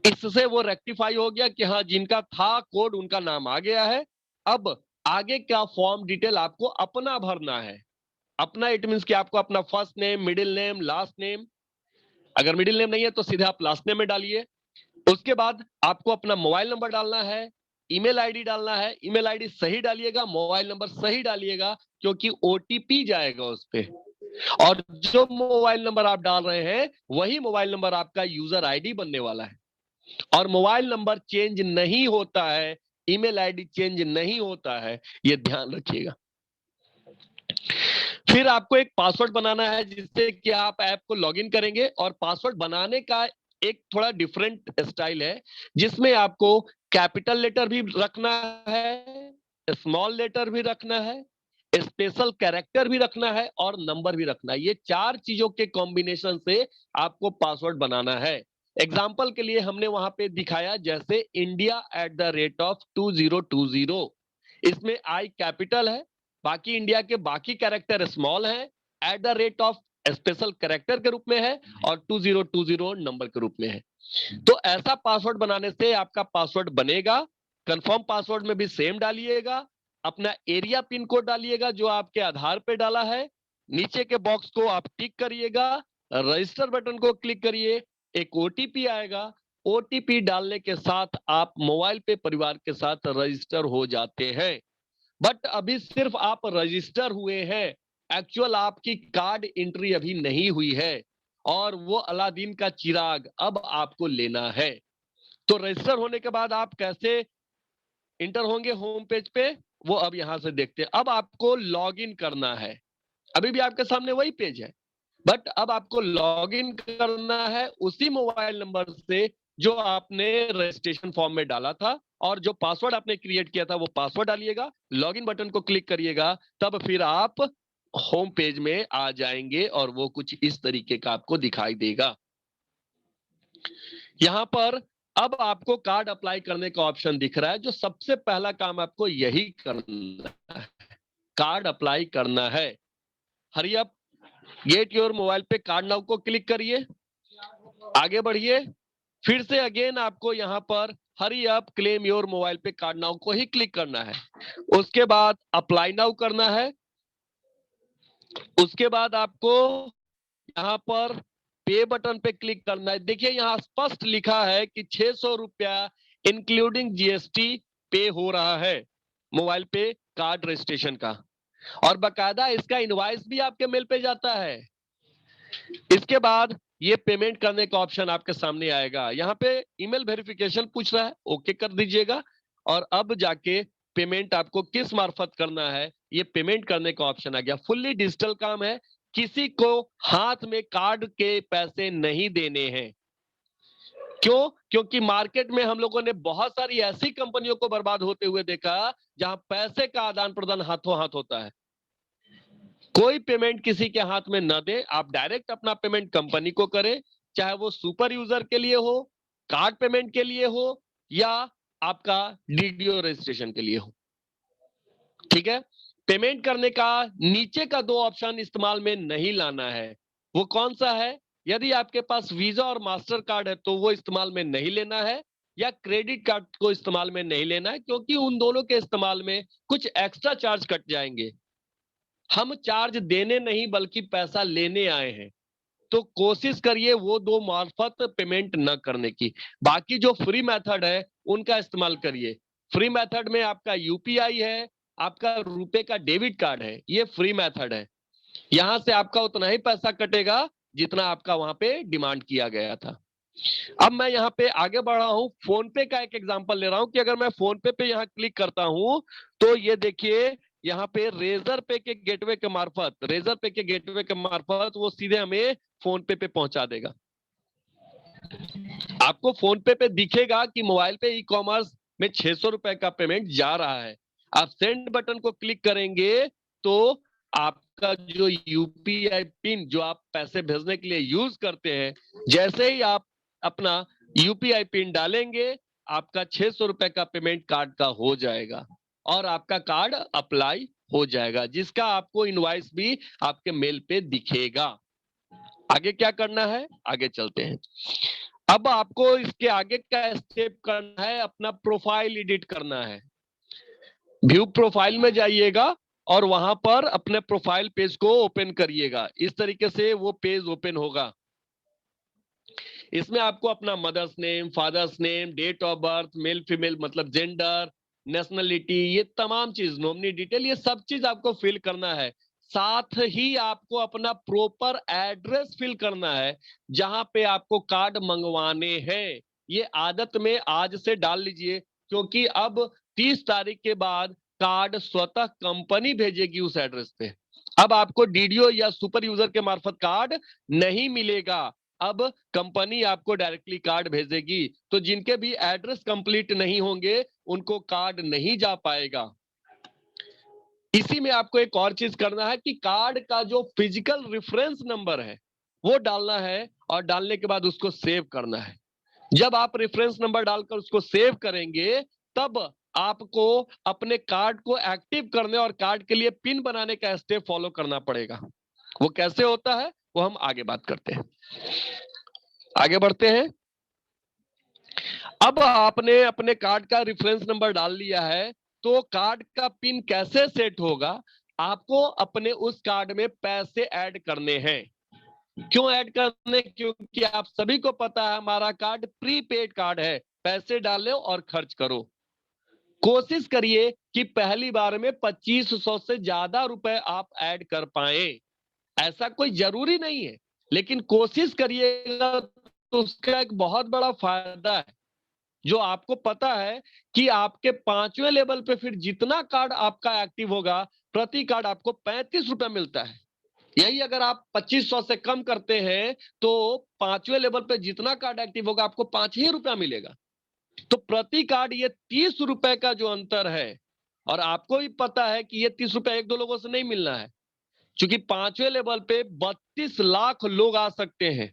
इससे वो रेक्टिफाई हो गया कि हाँ, जिनका था कोड उनका नाम आ गया है। अब आगे का फॉर्म डिटेल आपको अपना भरना है। अपना इट मींस कि आपको अपना first name, middle name, last name, अगर मिडिल नेम नहीं है तो सीधे आप लास्ट नेम में डालिए। उसके बाद आपको अपना मोबाइल नंबर डालना है, ईमेल आईडी डालना है। ईमेल आईडी सही डालिएगा, मोबाइल नंबर सही डालिएगा, क्योंकि ओटीपी जाएगा उस पे। और जो मोबाइल नंबर आप डाल रहे हैं वही मोबाइल नंबर आपका यूजर आईडी बनने वाला है। और मोबाइल नंबर चेंज नहीं होता है, ईमेल आईडी चेंज नहीं होता है, ये ध्यान रखिएगा। फिर आपको एक पासवर्ड बनाना है जिससे कि आप ऐप को लॉगिन करेंगे। और पासवर्ड बनाने का एक थोड़ा डिफरेंट स्टाइल है, जिसमें आपको कैपिटल लेटर भी रखना है, स्मॉल लेटर भी रखना है, स्पेशल कैरेक्टर भी रखना है और नंबर भी रखना है। ये 4 चीजों के कॉम्बिनेशन से आपको पासवर्ड बनाना है। एग्जाम्पल के लिए हमने वहां पे दिखाया, जैसे India@2020, इसमें आई कैपिटल है, बाकी इंडिया के बाकी कैरेक्टर स्मॉल है, @ स्पेशल कैरेक्टर के रूप में है और 2020 नंबर के रूप में है। तो ऐसा पासवर्ड बनाने से आपका पासवर्ड बनेगा। कंफर्म पासवर्ड में भी सेम डालिएगा, अपना एरिया पिन कोड डालिएगा जो आपके आधार पे डाला है। नीचे के बॉक्स को आप टिक करिएगा, रजिस्टर बटन को क्लिक करिए, एक ओटीपी आएगा। ओटीपी डालने के साथ आप मोबाइल पे परिवार के साथ रजिस्टर हो जाते हैं। बट अभी सिर्फ आप रजिस्टर हुए हैं, एक्चुअल आपकी कार्ड एंट्री अभी नहीं हुई है। और वो अलादीन का चिराग अब आपको लेना है। तो रजिस्टर होने के बाद आप कैसे इंटर होंगे होम पेज पे, वो अब यहां से देखते हैं। अब आपको लॉग इन करना है। अभी भी आपके सामने वही पेज है, बट अब आपको लॉग इन करना है उसी मोबाइल नंबर से जो आपने रजिस्ट्रेशन फॉर्म में डाला था। और जो पासवर्ड आपने क्रिएट किया था वो पासवर्ड डालिएगा, लॉगिन बटन को क्लिक करिएगा, तब फिर आप होम पेज में आ जाएंगे और वो कुछ इस तरीके का आपको दिखाई देगा। यहां पर अब आपको कार्ड अप्लाई करने का ऑप्शन दिख रहा है। जो सबसे पहला काम आपको यही करना है, कार्ड अप्लाई करना है। Hurry up, get your mobile पे कार्ड नाउ को क्लिक करिए, आगे बढ़िए। फिर से अगेन आपको यहां पर hurry up claim your mobile पे कार्ड नाउ को ही क्लिक करना है। उसके बाद अप्लाई नाउ करना है। उसके बाद आपको यहां पर पे बटन पे क्लिक करना है। देखिए यहां स्पष्ट लिखा है कि 600 रुपया इंक्लूडिंग जीएसटी पे हो रहा है मोबाइल पे कार्ड रजिस्ट्रेशन का। और बकायदा इसका इनवॉइस भी आपके मेल पे जाता है। इसके बाद ये पेमेंट करने का ऑप्शन आपके सामने आएगा। यहाँ पे ईमेल वेरिफिकेशन पूछ रहा है, ओके कर दीजिएगा। और अब जाके पेमेंट आपको किस मार्फत करना है, ये पेमेंट करने का ऑप्शन आ गया। फुल्ली डिजिटल काम है, किसी को हाथ में कार्ड के पैसे नहीं देने हैं। क्यों? क्योंकि मार्केट में हम लोगों ने बहुत सारी ऐसी कंपनियों को बर्बाद होते हुए देखा जहां पैसे का आदान प्रदान हाथों हाथ होता है। कोई पेमेंट किसी के हाथ में न दे, आप डायरेक्ट अपना पेमेंट कंपनी को करें, चाहे वो सुपर यूजर के लिए हो, कार्ड पेमेंट के लिए हो, या आपका डीडीओ रजिस्ट्रेशन के लिए हो। ठीक है? पेमेंट करने का नीचे का 2 ऑप्शन इस्तेमाल में नहीं लाना है। वो कौन सा है? यदि आपके पास वीजा और मास्टर कार्ड है तो वो इस्तेमाल में नहीं लेना है, या क्रेडिट कार्ड को इस्तेमाल में नहीं लेना है, क्योंकि उन दोनों के इस्तेमाल में कुछ एक्स्ट्रा चार्ज कट जाएंगे। हम चार्ज देने नहीं बल्कि पैसा लेने आए हैं, तो कोशिश करिए वो 2 मार्फत पेमेंट न करने की। बाकी जो फ्री मेथड है उनका इस्तेमाल करिए। फ्री मेथड में आपका यूपीआई है, आपका रुपए का डेबिट कार्ड है, ये फ्री मेथड है। यहां से आपका उतना ही पैसा कटेगा जितना आपका वहां पे डिमांड किया गया था। अब मैं यहाँ पे आगे बढ़ रहा हूं, फोन पे का एक एग्जांपल ले रहा हूं कि अगर मैं फोन पे यहाँ क्लिक करता हूं तो ये देखिए यहाँ पे रेजर पे के गेटवे के मार्फत वो सीधे हमें फोन पे पहुंचा देगा। आपको फोन पे दिखेगा कि मोबाइल पे ई कॉमर्स में 600 रुपए का पेमेंट जा रहा है। आप सेंड बटन को क्लिक करेंगे तो आपका जो यूपीआई पिन जो आप पैसे भेजने के लिए यूज करते हैं, जैसे ही आप अपना यूपीआई पिन डालेंगे आपका 600 रुपए का पेमेंट कार्ड का हो जाएगा और आपका कार्ड अप्लाई हो जाएगा, जिसका आपको इनवॉइस भी आपके मेल पे दिखेगा। आगे क्या करना है, आगे चलते हैं। अब आपको इसके आगे का स्टेप करना है, अपना प्रोफाइल एडिट करना है। व्यू प्रोफाइल में जाइएगा और वहां पर अपने प्रोफाइल पेज को ओपन करिएगा। इस तरीके से वो पेज ओपन होगा। इसमें आपको अपना mother's name, father's name, date of birth, male female मतलब जेंडर, नेशनलिटी, ये तमाम चीज, नॉमिनी डिटेल, ये सब चीज आपको फिल करना है। साथ ही आपको अपना प्रॉपर एड्रेस फिल करना है जहां पे आपको कार्ड मंगवाने हैं। ये आदत में आज से डाल लीजिए, क्योंकि अब 30 तारीख के बाद कार्ड स्वतः कंपनी भेजेगी उस एड्रेस पे। अब आपको डीडीओ या सुपर यूजर के मार्फत कार्ड नहीं मिलेगा। अब कंपनी आपको डायरेक्टली कार्ड भेजेगी, तो जिनके भी एड्रेस कंप्लीट नहीं होंगे उनको कार्ड नहीं जा पाएगा। इसी में आपको एक और चीज करना है कि कार्ड का जो फिजिकल रेफरेंस नंबर है वो डालना है और डालने के बाद उसको सेव करना है। जब आप रेफरेंस नंबर डालकर उसको सेव करेंगे तब आपको अपने कार्ड को एक्टिव करने और कार्ड के लिए पिन बनाने का स्टेप फॉलो करना पड़ेगा। वो कैसे होता है वो हम आगे बात करते हैं। आगे बढ़ते हैं। अब आपने अपने कार्ड का रेफरेंस नंबर डाल लिया है, तो कार्ड का पिन कैसे सेट होगा? आपको अपने उस कार्ड में पैसे ऐड करने हैं। क्यों ऐड करने? क्योंकि आप सभी को पता है हमारा कार्ड प्रीपेड कार्ड है, पैसे डालो और खर्च करो। कोशिश करिए कि पहली बार में 2500 से ज्यादा रुपए आप ऐड कर पाए। ऐसा कोई जरूरी नहीं है, लेकिन कोशिश करिएगा तो उसका एक बहुत बड़ा फायदा है। जो आपको पता है कि आपके 5वें लेवल पे फिर जितना कार्ड आपका एक्टिव होगा, प्रति कार्ड आपको 35 रुपए मिलता है। यही अगर आप 2500 से कम करते हैं तो 5वें लेवल पे जितना कार्ड एक्टिव होगा आपको 5 ही रुपया मिलेगा। तो प्रति कार्ड ये 30 रुपए का जो अंतर है, और आपको भी पता है कि ये 30 रुपए 1-2 लोगों से नहीं मिलना है, क्योंकि 5वें लेवल पे 32 लाख लोग आ सकते हैं।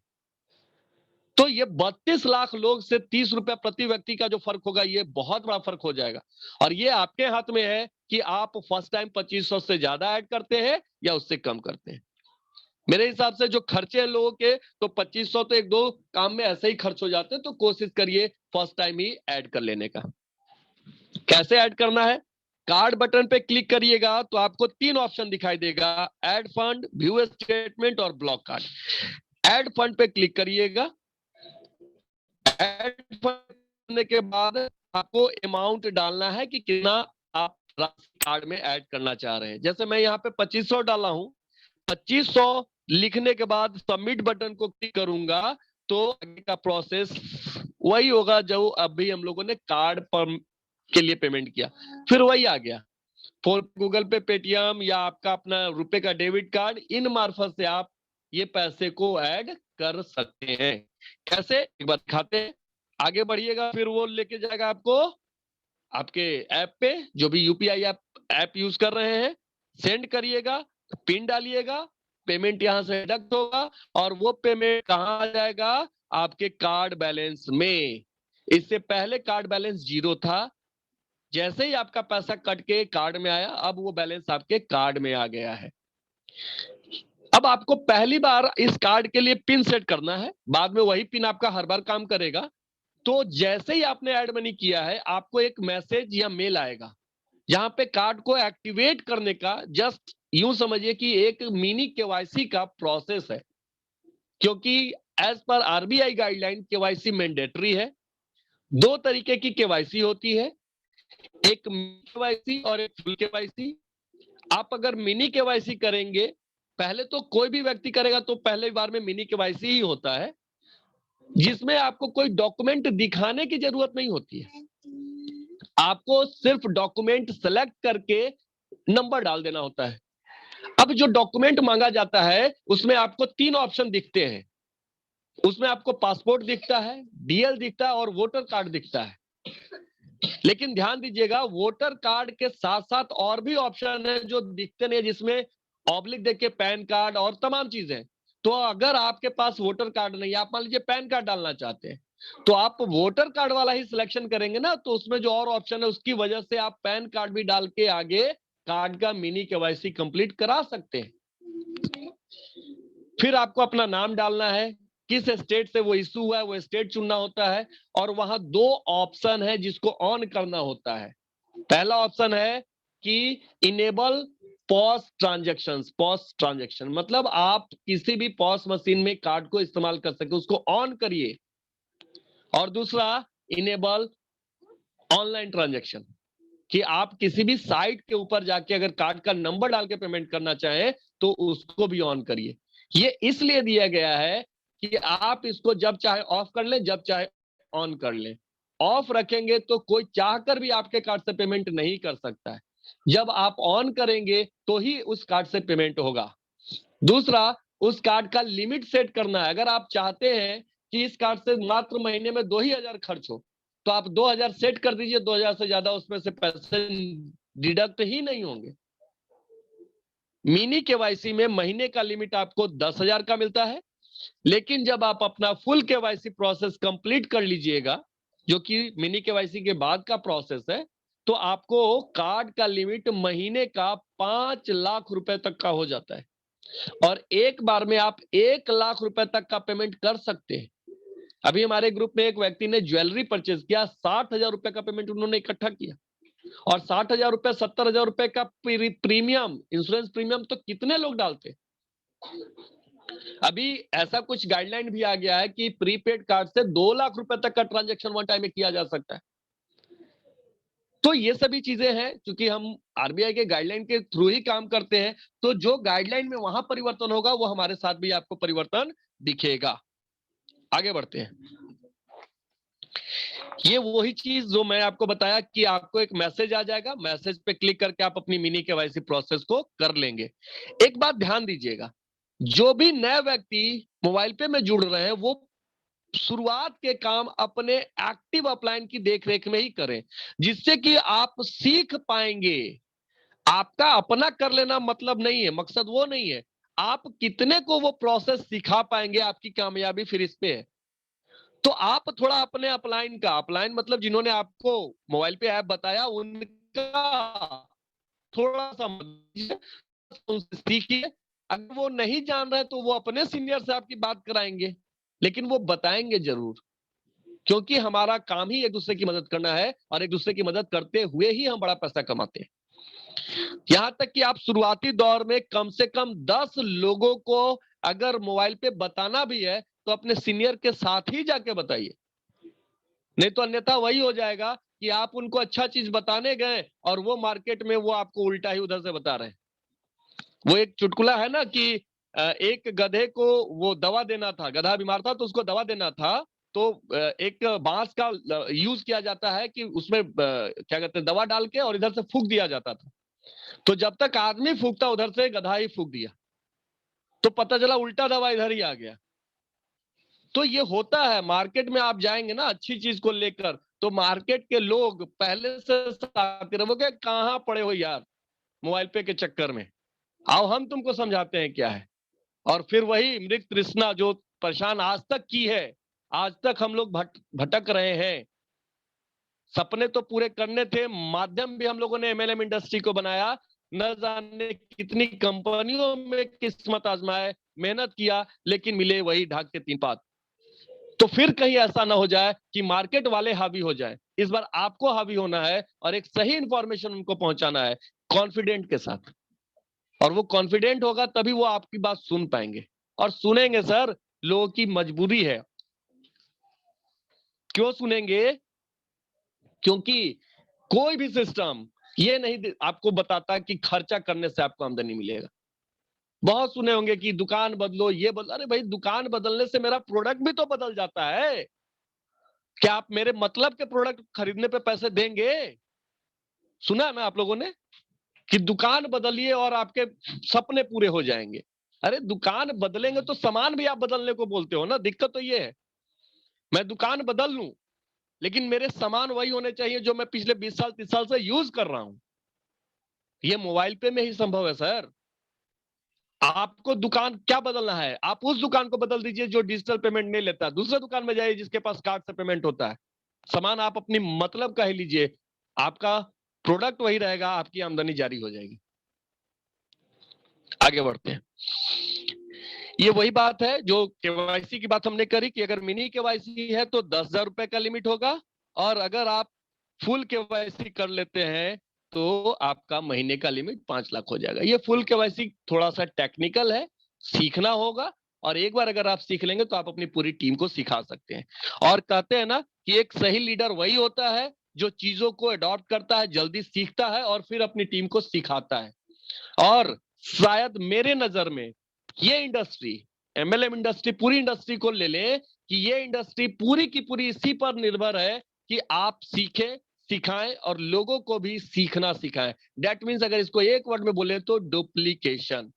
तो ये 32 लाख लोग से 30 रुपए प्रति व्यक्ति का जो फर्क होगा, ये बहुत बड़ा फर्क हो जाएगा। और ये आपके हाथ में है कि आप फर्स्ट टाइम 2500 से ज्यादा ऐड करते हैं या उससे कम करते हैं। मेरे हिसाब से जो खर्चे हैं लोगों के, तो 2500 तो 1-2 काम में ऐसे ही खर्च हो जाते हैं। तो कोशिश करिए फर्स्ट टाइम ही ऐड कर लेने का। कैसे ऐड करना है? कार्ड बटन पे क्लिक करिएगा तो आपको 3 ऑप्शन दिखाई देगा, ऐड फंड, व्यू स्टेटमेंट और ब्लॉक कार्ड। ऐड फंड पे क्लिक करिएगा। ऐड करने के बाद आपको अमाउंट डालना है कि कितना आप राशि कार्ड में ऐड करना चाह रहे हैं। जैसे मैं यहाँ पे 2500 डाला हूं, 2500 लिखने के बाद सबमिट बटन को क्लिक करूंगा तो आगे का प्रोसेस वही होगा जो अभी हम लोगों ने कार्ड पर के लिए पेमेंट किया, फिर वही आ गया। फोन, गूगल पे, पेटीएम या आपका अपना रुपए का डेबिट कार्ड, इन मार्फत से आप ये पैसे को ऐड कर सकते हैं। कैसे, एक बार दिखाते हैं। आगे बढ़िएगा, फिर वो लेके जाएगा आपको आपके ऐप पे, जो भी यूपीआई ऐप यूज कर रहे हैं, सेंड करिएगा, पिन डालिएगा, पेमेंट यहां से डिडक्ट होगा और वो पेमेंट कहां आ जाएगा? आपके कार्ड बैलेंस में। इससे पहले कार्ड बैलेंस 0 था, जैसे ही आपका पैसा कट के कार्ड में आया, अब वो बैलेंस आपके कार्ड में आ गया है। अब आपको पहली बार इस कार्ड के लिए पिन सेट करना है, बाद में वही पिन आपका हर बार काम करेगा। तो जैसे ही आपने ऐड मनी किया है, आपको एक मैसेज या मेल आएगा जहां पे कार्ड को एक्टिवेट करने का, जस्ट यूं समझिए कि एक मिनी केवाईसी का प्रोसेस है, क्योंकि as per RBI guideline KYC mandatory है। 2 तरीके की केवाईसी होती है, एक मिनी केवाईसी और एक फुल केवाईसी। आप अगर मिनी केवाईसी करेंगे, पहले तो कोई भी व्यक्ति करेगा तो पहले बार में मिनी केवाईसी ही होता है, जिसमें आपको कोई डॉक्यूमेंट दिखाने की जरूरत नहीं होती है। आपको सिर्फ डॉक्यूमेंट सेलेक्ट करके नंबर डाल देना होता है। अब जो डॉक्यूमेंट मांगा जाता है उसमें आपको 3 ऑप्शन दिखते हैं। उसमें आपको पासपोर्ट दिखता है, डीएल दिखता है और वोटर कार्ड दिखता है। लेकिन ध्यान दीजिएगा, वोटर कार्ड के साथ साथ और भी ऑप्शन है जो दिखते नहीं, जिसमें ऑब्लिक देख के पैन कार्ड और तमाम चीजें। तो अगर आपके पास वोटर कार्ड नहीं है, आप मान लीजिए पैन कार्ड डालना चाहते हैं, तो आप वोटर कार्ड वाला ही सिलेक्शन करेंगे ना, तो उसमें जो और ऑप्शन है उसकी वजह से आप पैन कार्ड भी डाल के आगे कार्ड का मिनी केवाईसी कंप्लीट करा सकते हैं। फिर आपको अपना नाम डालना है, किस स्टेट से वो इशू हुआ है वो स्टेट चुनना होता है, और वहां 2 ऑप्शन है जिसको ऑन करना होता है। पहला ऑप्शन है कि इनेबल पॉस ट्रांजैक्शन, मतलब आप किसी भी पॉस मशीन में कार्ड को इस्तेमाल कर सके, उसको ऑन करिए। और दूसरा इनेबल ऑनलाइन ट्रांजैक्शन, कि आप किसी भी साइट के ऊपर जाके अगर कार्ड का नंबर डाल के पेमेंट करना चाहें तो उसको भी ऑन करिए। ये इसलिए दिया गया है कि आप इसको जब चाहे ऑफ कर लें, जब चाहे ऑन कर लें। ऑफ रखेंगे तो कोई चाहकर भी आपके कार्ड से पेमेंट नहीं कर सकता है। जब आप ऑन करेंगे तो ही उस कार्ड से पेमेंट होगा। दूसरा, उस कार्ड का लिमिट सेट करना है। अगर आप चाहते हैं कि इस कार्ड से मात्र महीने में 2,000 खर्च हो, तो आप 2,000 सेट कर दीजिए, 2,000 से ज्यादा उसमें से पैसे डिडक्ट ही नहीं होंगे। मिनी केवाईसी में महीने का लिमिट आपको 10,000 का मिलता है, लेकिन जब आप अपना फुल केवाईसी प्रोसेस कंप्लीट कर लीजिएगा, जो कि मिनी केवाईसी के बाद का प्रोसेस है, तो आपको कार्ड का लिमिट महीने का 5 लाख रुपए तक का हो जाता है, और एक बार में आप 1 लाख रुपए तक का पेमेंट कर सकते हैं। अभी हमारे ग्रुप में एक व्यक्ति ने ज्वेलरी परचेज किया, 60,000 रुपए का पेमेंट उन्होंने इकट्ठा किया, और 60,000 रुपए 70,000 रुपए का प्रीमियम, इंश्योरेंस प्रीमियम तो कितने लोग डालते। अभी ऐसा कुछ गाइडलाइन भी आ गया है कि प्रीपेड कार्ड से 2 लाख रुपए तक का ट्रांजैक्शन वन टाइम में किया जा सकता है। तो ये सभी चीजें हैं, क्योंकि हम आरबीआई के गाइडलाइन के थ्रू ही काम करते हैं, तो जो गाइडलाइन में वहां परिवर्तन होगा वो हमारे साथ भी आपको परिवर्तन दिखेगा। आगे बढ़ते हैं। ये वही चीज जो मैं आपको बताया कि आपको एक मैसेज आ जाएगा, मैसेज पे क्लिक करके आप अपनी मिनी केवाईसी प्रोसेस को कर लेंगे। एक बात ध्यान दीजिएगा, जो भी नए व्यक्ति मोबाइल पे में जुड़ रहे हैं वो शुरुआत के काम अपने एक्टिव अपलाइन की देखरेख में ही करें, जिससे कि आप सीख पाएंगे। आपका अपना कर लेना मतलब नहीं है, मकसद वो नहीं है, आप कितने को वो प्रोसेस सिखा पाएंगे, आपकी कामयाबी फिर इस पे है। तो आप थोड़ा अपने अपलाइन का, अपलाइन मतलब जिन्होंने आपको मोबाइल पे ऐप बताया उनका थोड़ा सा उनसे सीखिए। अगर वो नहीं जान रहे तो वो अपने सीनियर से आपकी बात कराएंगे, लेकिन वो बताएंगे जरूर, क्योंकि हमारा काम ही एक दूसरे की मदद करना है, और एक दूसरे की मदद करते हुए ही हम बड़ा पैसा कमाते हैं। यहां तक कि आप शुरुआती दौर में कम से कम 10 लोगों को अगर मोबाइल पे बताना भी है तो अपने सीनियर के साथ ही जाके बताइए। नहीं तो अन्यथा वही हो जाएगा कि आप उनको अच्छा चीज बताने गए और वो मार्केट में वो आपको उल्टा ही उधर से बता रहे हैं। वो एक चुटकुला है ना कि एक गधे को वो दवा देना था, गधा बीमार था तो उसको दवा देना था, तो एक बांस का यूज किया जाता है कि उसमें क्या कहते हैं, दवा डाल के और इधर से फूंक दिया जाता था। तो जब तक आदमी फूंकता उधर से गधा ही फूंक दिया, तो पता चला उल्टा दवा इधर ही आ गया। तो ये होता है मार्केट में, आप जाएंगे ना अच्छी चीज को लेकर, तो मार्केट के लोग पहले से आते रहोगे, कहाँ पड़े हो यार मोबाइल पे के चक्कर में, आओ हम तुमको समझाते हैं क्या है। और फिर वही मृग तृष्णा जो परेशान आज तक की है, आज तक हम लोग भटक रहे हैं। सपने तो पूरे करने थे, माध्यम भी हम लोगों ने एमएलएम इंडस्ट्री को बनाया, न जाने कितनी कंपनियों में किस्मत आजमाए, मेहनत किया, लेकिन मिले वही ढाक के तीन पात। तो फिर कहीं ऐसा ना हो जाए कि मार्केट वाले हावी हो जाए। इस बार आपको हावी होना है और एक सही इंफॉर्मेशन उनको पहुंचाना है कॉन्फिडेंट के साथ, और वो कॉन्फिडेंट होगा तभी वो आपकी बात सुन पाएंगे। और सुनेंगे सर, लोगों की मजबूरी है। क्यों सुनेंगे? क्योंकि कोई भी सिस्टम ये नहीं आपको बताता कि खर्चा करने से आपको आमदनी मिलेगा। बहुत सुने होंगे कि दुकान बदलो, ये बदलो। अरे भाई, दुकान बदलने से मेरा प्रोडक्ट भी तो बदल जाता है। क्या आप मेरे मतलब के प्रोडक्ट खरीदने पे पैसे देंगे? सुना है ना आप लोगों ने कि दुकान बदलिए और आपके सपने पूरे हो जाएंगे। अरे दुकान बदलेंगे तो सामान भी आप बदलने को बोलते हो ना। दिक्कत तो ये है, मैं दुकान बदल लूं लेकिन मेरे सामान वही होने चाहिए जो मैं पिछले 20 साल 30 साल से यूज कर रहा हूं। ये मोबाइल पे में ही संभव है सर। आपको दुकान क्या बदलना है? आप उस दुकान को बदल दीजिए जो डिजिटल पेमेंट नहीं लेता, दूसरे दुकान में जाइए जिसके पास कार्ड से पेमेंट होता है। सामान आप अपनी मतलब का ही लीजिए, आपका प्रोडक्ट वही रहेगा, आपकी आमदनी जारी हो जाएगी। आगे बढ़ते हैं। ये वही बात है जो केवाईसी की बात हमने करी कि अगर मिनी केवाईसी है तो 10,000 रुपए का लिमिट होगा, और अगर आप फुल केवाईसी कर लेते हैं तो आपका महीने का लिमिट 5 लाख हो जाएगा। ये फुल केवाईसी थोड़ा सा टेक्निकल है, सीखना होगा, और एक बार अगर आप सीख लेंगे तो आप अपनी पूरी टीम को सिखा सकते हैं। और कहते हैं ना कि एक सही लीडर वही होता है जो चीजों को अडॉप्ट करता है, जल्दी सीखता है और फिर अपनी टीम को सिखाता है। और शायद मेरे नजर में ये इंडस्ट्री, एमएलएम इंडस्ट्री, पूरी इंडस्ट्री को ले ले कि ये इंडस्ट्री पूरी की पूरी इसी पर निर्भर है कि आप सीखें, सिखाएं और लोगों को भी सीखना सिखाएं। दैट मीन्स अगर इसको एक वर्ड में बोले तो डुप्लीकेशन।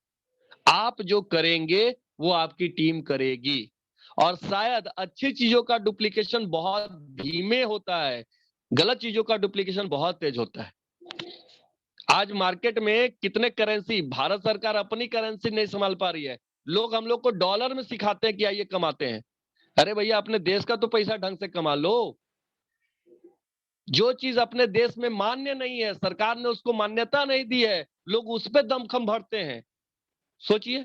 आप जो करेंगे वो आपकी टीम करेगी, और शायद अच्छी चीजों का डुप्लीकेशन बहुत धीमे होता है, गलत चीजों का डुप्लीकेशन बहुत तेज होता है। आज मार्केट में कितने करेंसी, भारत सरकार अपनी करेंसी नहीं संभाल पा रही है, लोग हम लोग को डॉलर में सिखाते हैं कि आइए कमाते हैं। अरे भैया, अपने देश का तो पैसा ढंग से कमा लो। जो चीज अपने देश में मान्य नहीं है, सरकार ने उसको मान्यता नहीं दी है, लोग उस पर दमखम भरते हैं। सोचिए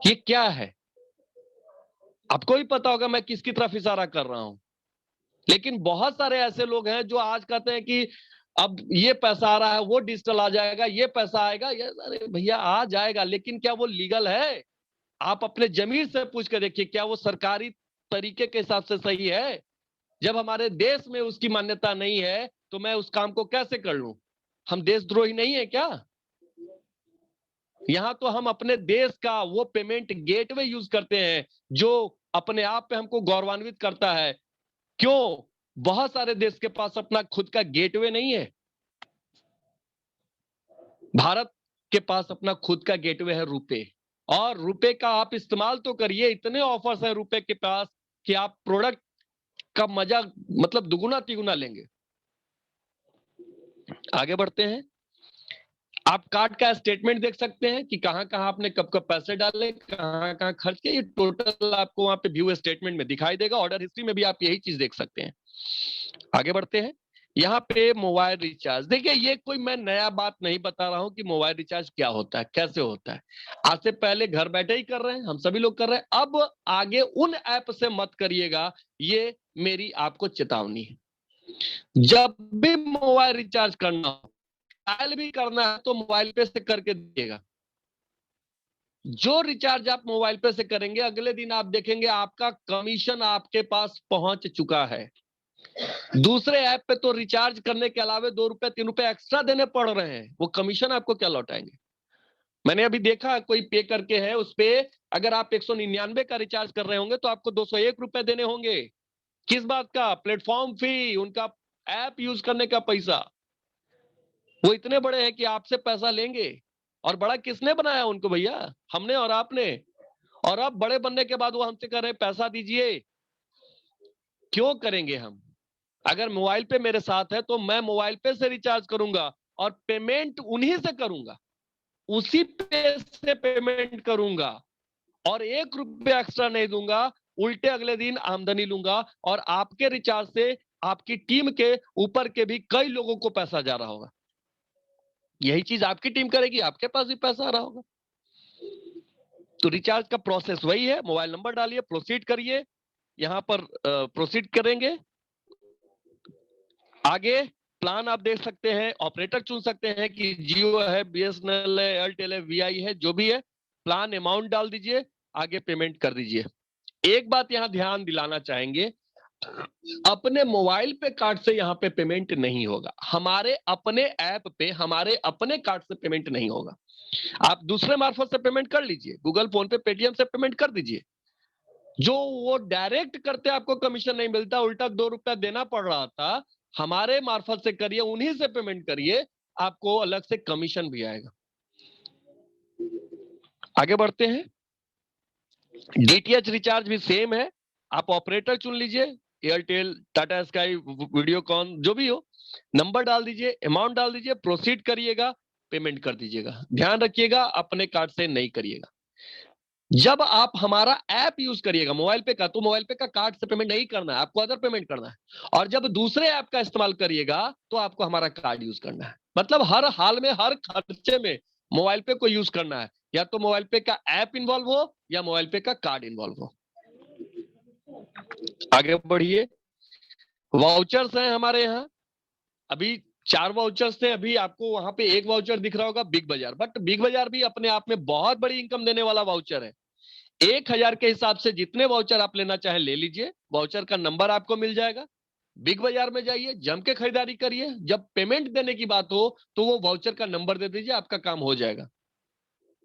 ये क्या है। आपको ही पता होगा मैं किसकी तरफ इशारा कर रहा हूं। लेकिन बहुत सारे ऐसे लोग हैं जो आज कहते हैं कि अब ये पैसा आ रहा है, वो डिजिटल आ जाएगा, ये पैसा आएगा, ये, अरे भैया आ जाएगा, लेकिन क्या वो लीगल है? आप अपने जमीर से पूछ के देखिए, क्या वो सरकारी तरीके के हिसाब से सही है? जब हमारे देश में उसकी मान्यता नहीं है तो मैं उस काम को कैसे कर लूं? हम देशद्रोही नहीं है क्या? यहां तो हम अपने देश का वो पेमेंट गेटवे यूज करते हैं जो अपने आप पे हमको गौरवान्वित करता है। क्यों? बहुत सारे देश के पास अपना खुद का गेटवे नहीं है। भारत के पास अपना खुद का गेटवे है रुपए, और रुपए का आप इस्तेमाल तो करिए। इतने ऑफर्स है रुपए के पास कि आप प्रोडक्ट का मजा मतलब दुगुना तिगुना लेंगे। आगे बढ़ते हैं। आप कार्ड का स्टेटमेंट देख सकते हैं कि कहां कहां आपने कब कब पैसे डाले, कहां कहां खर्च किए, ये टोटल आपको वहां पे व्यू स्टेटमेंट में दिखाई देगा। ऑर्डर हिस्ट्री में भी आप यही चीज देख सकते हैं। आगे बढ़ते हैं। यहाँ पे मोबाइल रिचार्ज देखिए, ये कोई मैं नया बात नहीं बता रहा हूं कि मोबाइल रिचार्ज क्या होता है, कैसे होता है। आज से पहले घर बैठे ही कर रहे हैं, हम सभी लोग कर रहे हैं। अब आगे उन ऐप से मत करिएगा, ये मेरी आपको चेतावनी है। जब भी मोबाइल रिचार्ज करना हो, डायल भी करना है तो मोबाइल पे से करके दिएगा। जो रिचार्ज आप मोबाइल पे से करेंगे, अगले दिन आप देखेंगे आपका कमीशन आपके पास पहुंच चुका है। दूसरे ऐप पे तो रिचार्ज करने के अलावा 2 रुपए 3 रुपए एक्स्ट्रा देने पड़ रहे हैं, वो कमीशन आपको क्या लौटाएंगे? मैंने अभी देखा कोई पे करके है, उस पे अगर आप 199 का रिचार्ज कर रहे होंगे तो आपको 201 रुपए देने होंगे। किस बात का? प्लेटफॉर्म फी, उनका ऐप यूज करने का पैसा। वो इतने बड़े हैं कि आपसे पैसा लेंगे। और बड़ा किसने बनाया उनको भैया? हमने और आपने। और अब बड़े बनने के बाद वो हमसे कह रहे हैं पैसा दीजिए। क्यों करेंगे हम? अगर मोबाइल पे मेरे साथ है तो मैं मोबाइल पे से रिचार्ज करूंगा और पेमेंट उन्हीं से करूंगा, उसी पे से पेमेंट करूंगा और 1 रुपया एक्स्ट्रा नहीं दूंगा। उल्टे अगले दिन आमदनी लूंगा और आपके रिचार्ज से आपकी टीम के ऊपर के भी कई लोगों को पैसा जा रहा होगा। यही चीज आपकी टीम करेगी, आपके पास भी पैसा आ रहा होगा। तो रिचार्ज का प्रोसेस वही है। मोबाइल नंबर डालिए, प्रोसीड करिए। यहां पर प्रोसीड करेंगे। आगे प्लान आप देख सकते हैं, ऑपरेटर चुन सकते हैं कि जियो है, बीएसएनएल है, एयरटेल है, वीआई है, जो भी है। प्लान अमाउंट डाल दीजिए, आगे पेमेंट कर दीजिए। एक बात यहां ध्यान दिलाना चाहेंगे, अपने मोबाइल पे कार्ड से यहां पे पेमेंट नहीं होगा। हमारे अपने ऐप पे हमारे अपने कार्ड से पेमेंट नहीं होगा। आप दूसरे मार्फत से पेमेंट कर लीजिए, गूगल फोन पे, पेटीएम से पेमेंट कर दीजिए। जो वो डायरेक्ट करते आपको कमीशन नहीं मिलता, उल्टा 2 रुपया देना पड़ रहा था, हमारे मार्फत से करिए, उन्हीं से पेमेंट करिए, आपको अलग से कमीशन भी आएगा। आगे बढ़ते हैं। डीटीएच रिचार्ज भी सेम है। आप ऑपरेटर चुन लीजिए, एयरटेल, टाटा स्काई, वीडियोकॉन, जो भी हो। नंबर डाल दीजिए, अमाउंट डाल दीजिए, प्रोसीड करिएगा, पेमेंट कर दीजिएगा। ध्यान रखिएगा अपने कार्ड से नहीं करिएगा। जब आप हमारा ऐप यूज करिएगा मोबाइल पे का, तो मोबाइल पे का कार्ड से पेमेंट नहीं करना है, आपको अदर पेमेंट करना है। और जब दूसरे ऐप का इस्तेमाल करिएगा तो आपको हमारा कार्ड यूज करना है। मतलब हर हाल में, हर खर्चे में मोबाइल पे को यूज करना है। या तो मोबाइल पे का ऐप इन्वॉल्व हो या मोबाइल पे का कार्ड इन्वॉल्व हो। आगे बढ़िए। वाउचर्स हैं हमारे यहाँ। अभी 4 वाउचर्स थे। अभी आपको वहां पे एक वाउचर दिख रहा होगा बिग बाजार, बट बिग बाजार भी अपने आप में बहुत बड़ी इनकम देने वाला वाउचर है। 1000 के हिसाब से जितने वाउचर आप लेना चाहे ले लीजिए। वाउचर का नंबर आपको मिल जाएगा। बिग बाजार में जाइए, जम के खरीदारी करिए। जब पेमेंट देने की बात हो तो वो वाउचर का नंबर दे दीजिए, आपका काम हो जाएगा।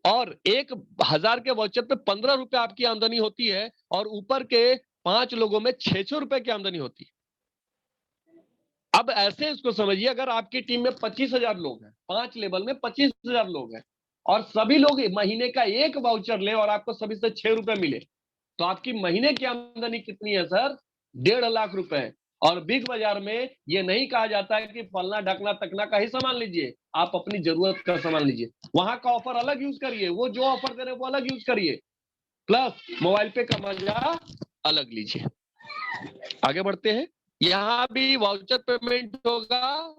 और 1000 के वाउचर पे 15 रुपए आपकी आमदनी होती है और ऊपर के 5 लोगों में 600 रुपए की आमदनी होती है। अब ऐसे इसको समझिए, अगर आपकी टीम में 25,000 लोग हैं, 5 लेवल में 25,000 लोग हैं और सभी लोग महीने का एक वाउचर ले और आपको सभी से 6 रुपए मिले, तो आपकी महीने की आमदनी कितनी है सर? 1.5 लाख रुपए। और बिग बाजार में ये नहीं कहा जाता है कि फलना ढकना तकना का ही सामान लीजिए, आप अपनी जरूरत का सामान लीजिए। वहां का ऑफर अलग यूज करिए, वो जो ऑफर दे रहे हैं वो अलग यूज करिए, प्लस मोबाइल पे का मजा अलग लीजिए। आगे बढ़ते हैं। यहाँ भी वाउचर पेमेंट होगा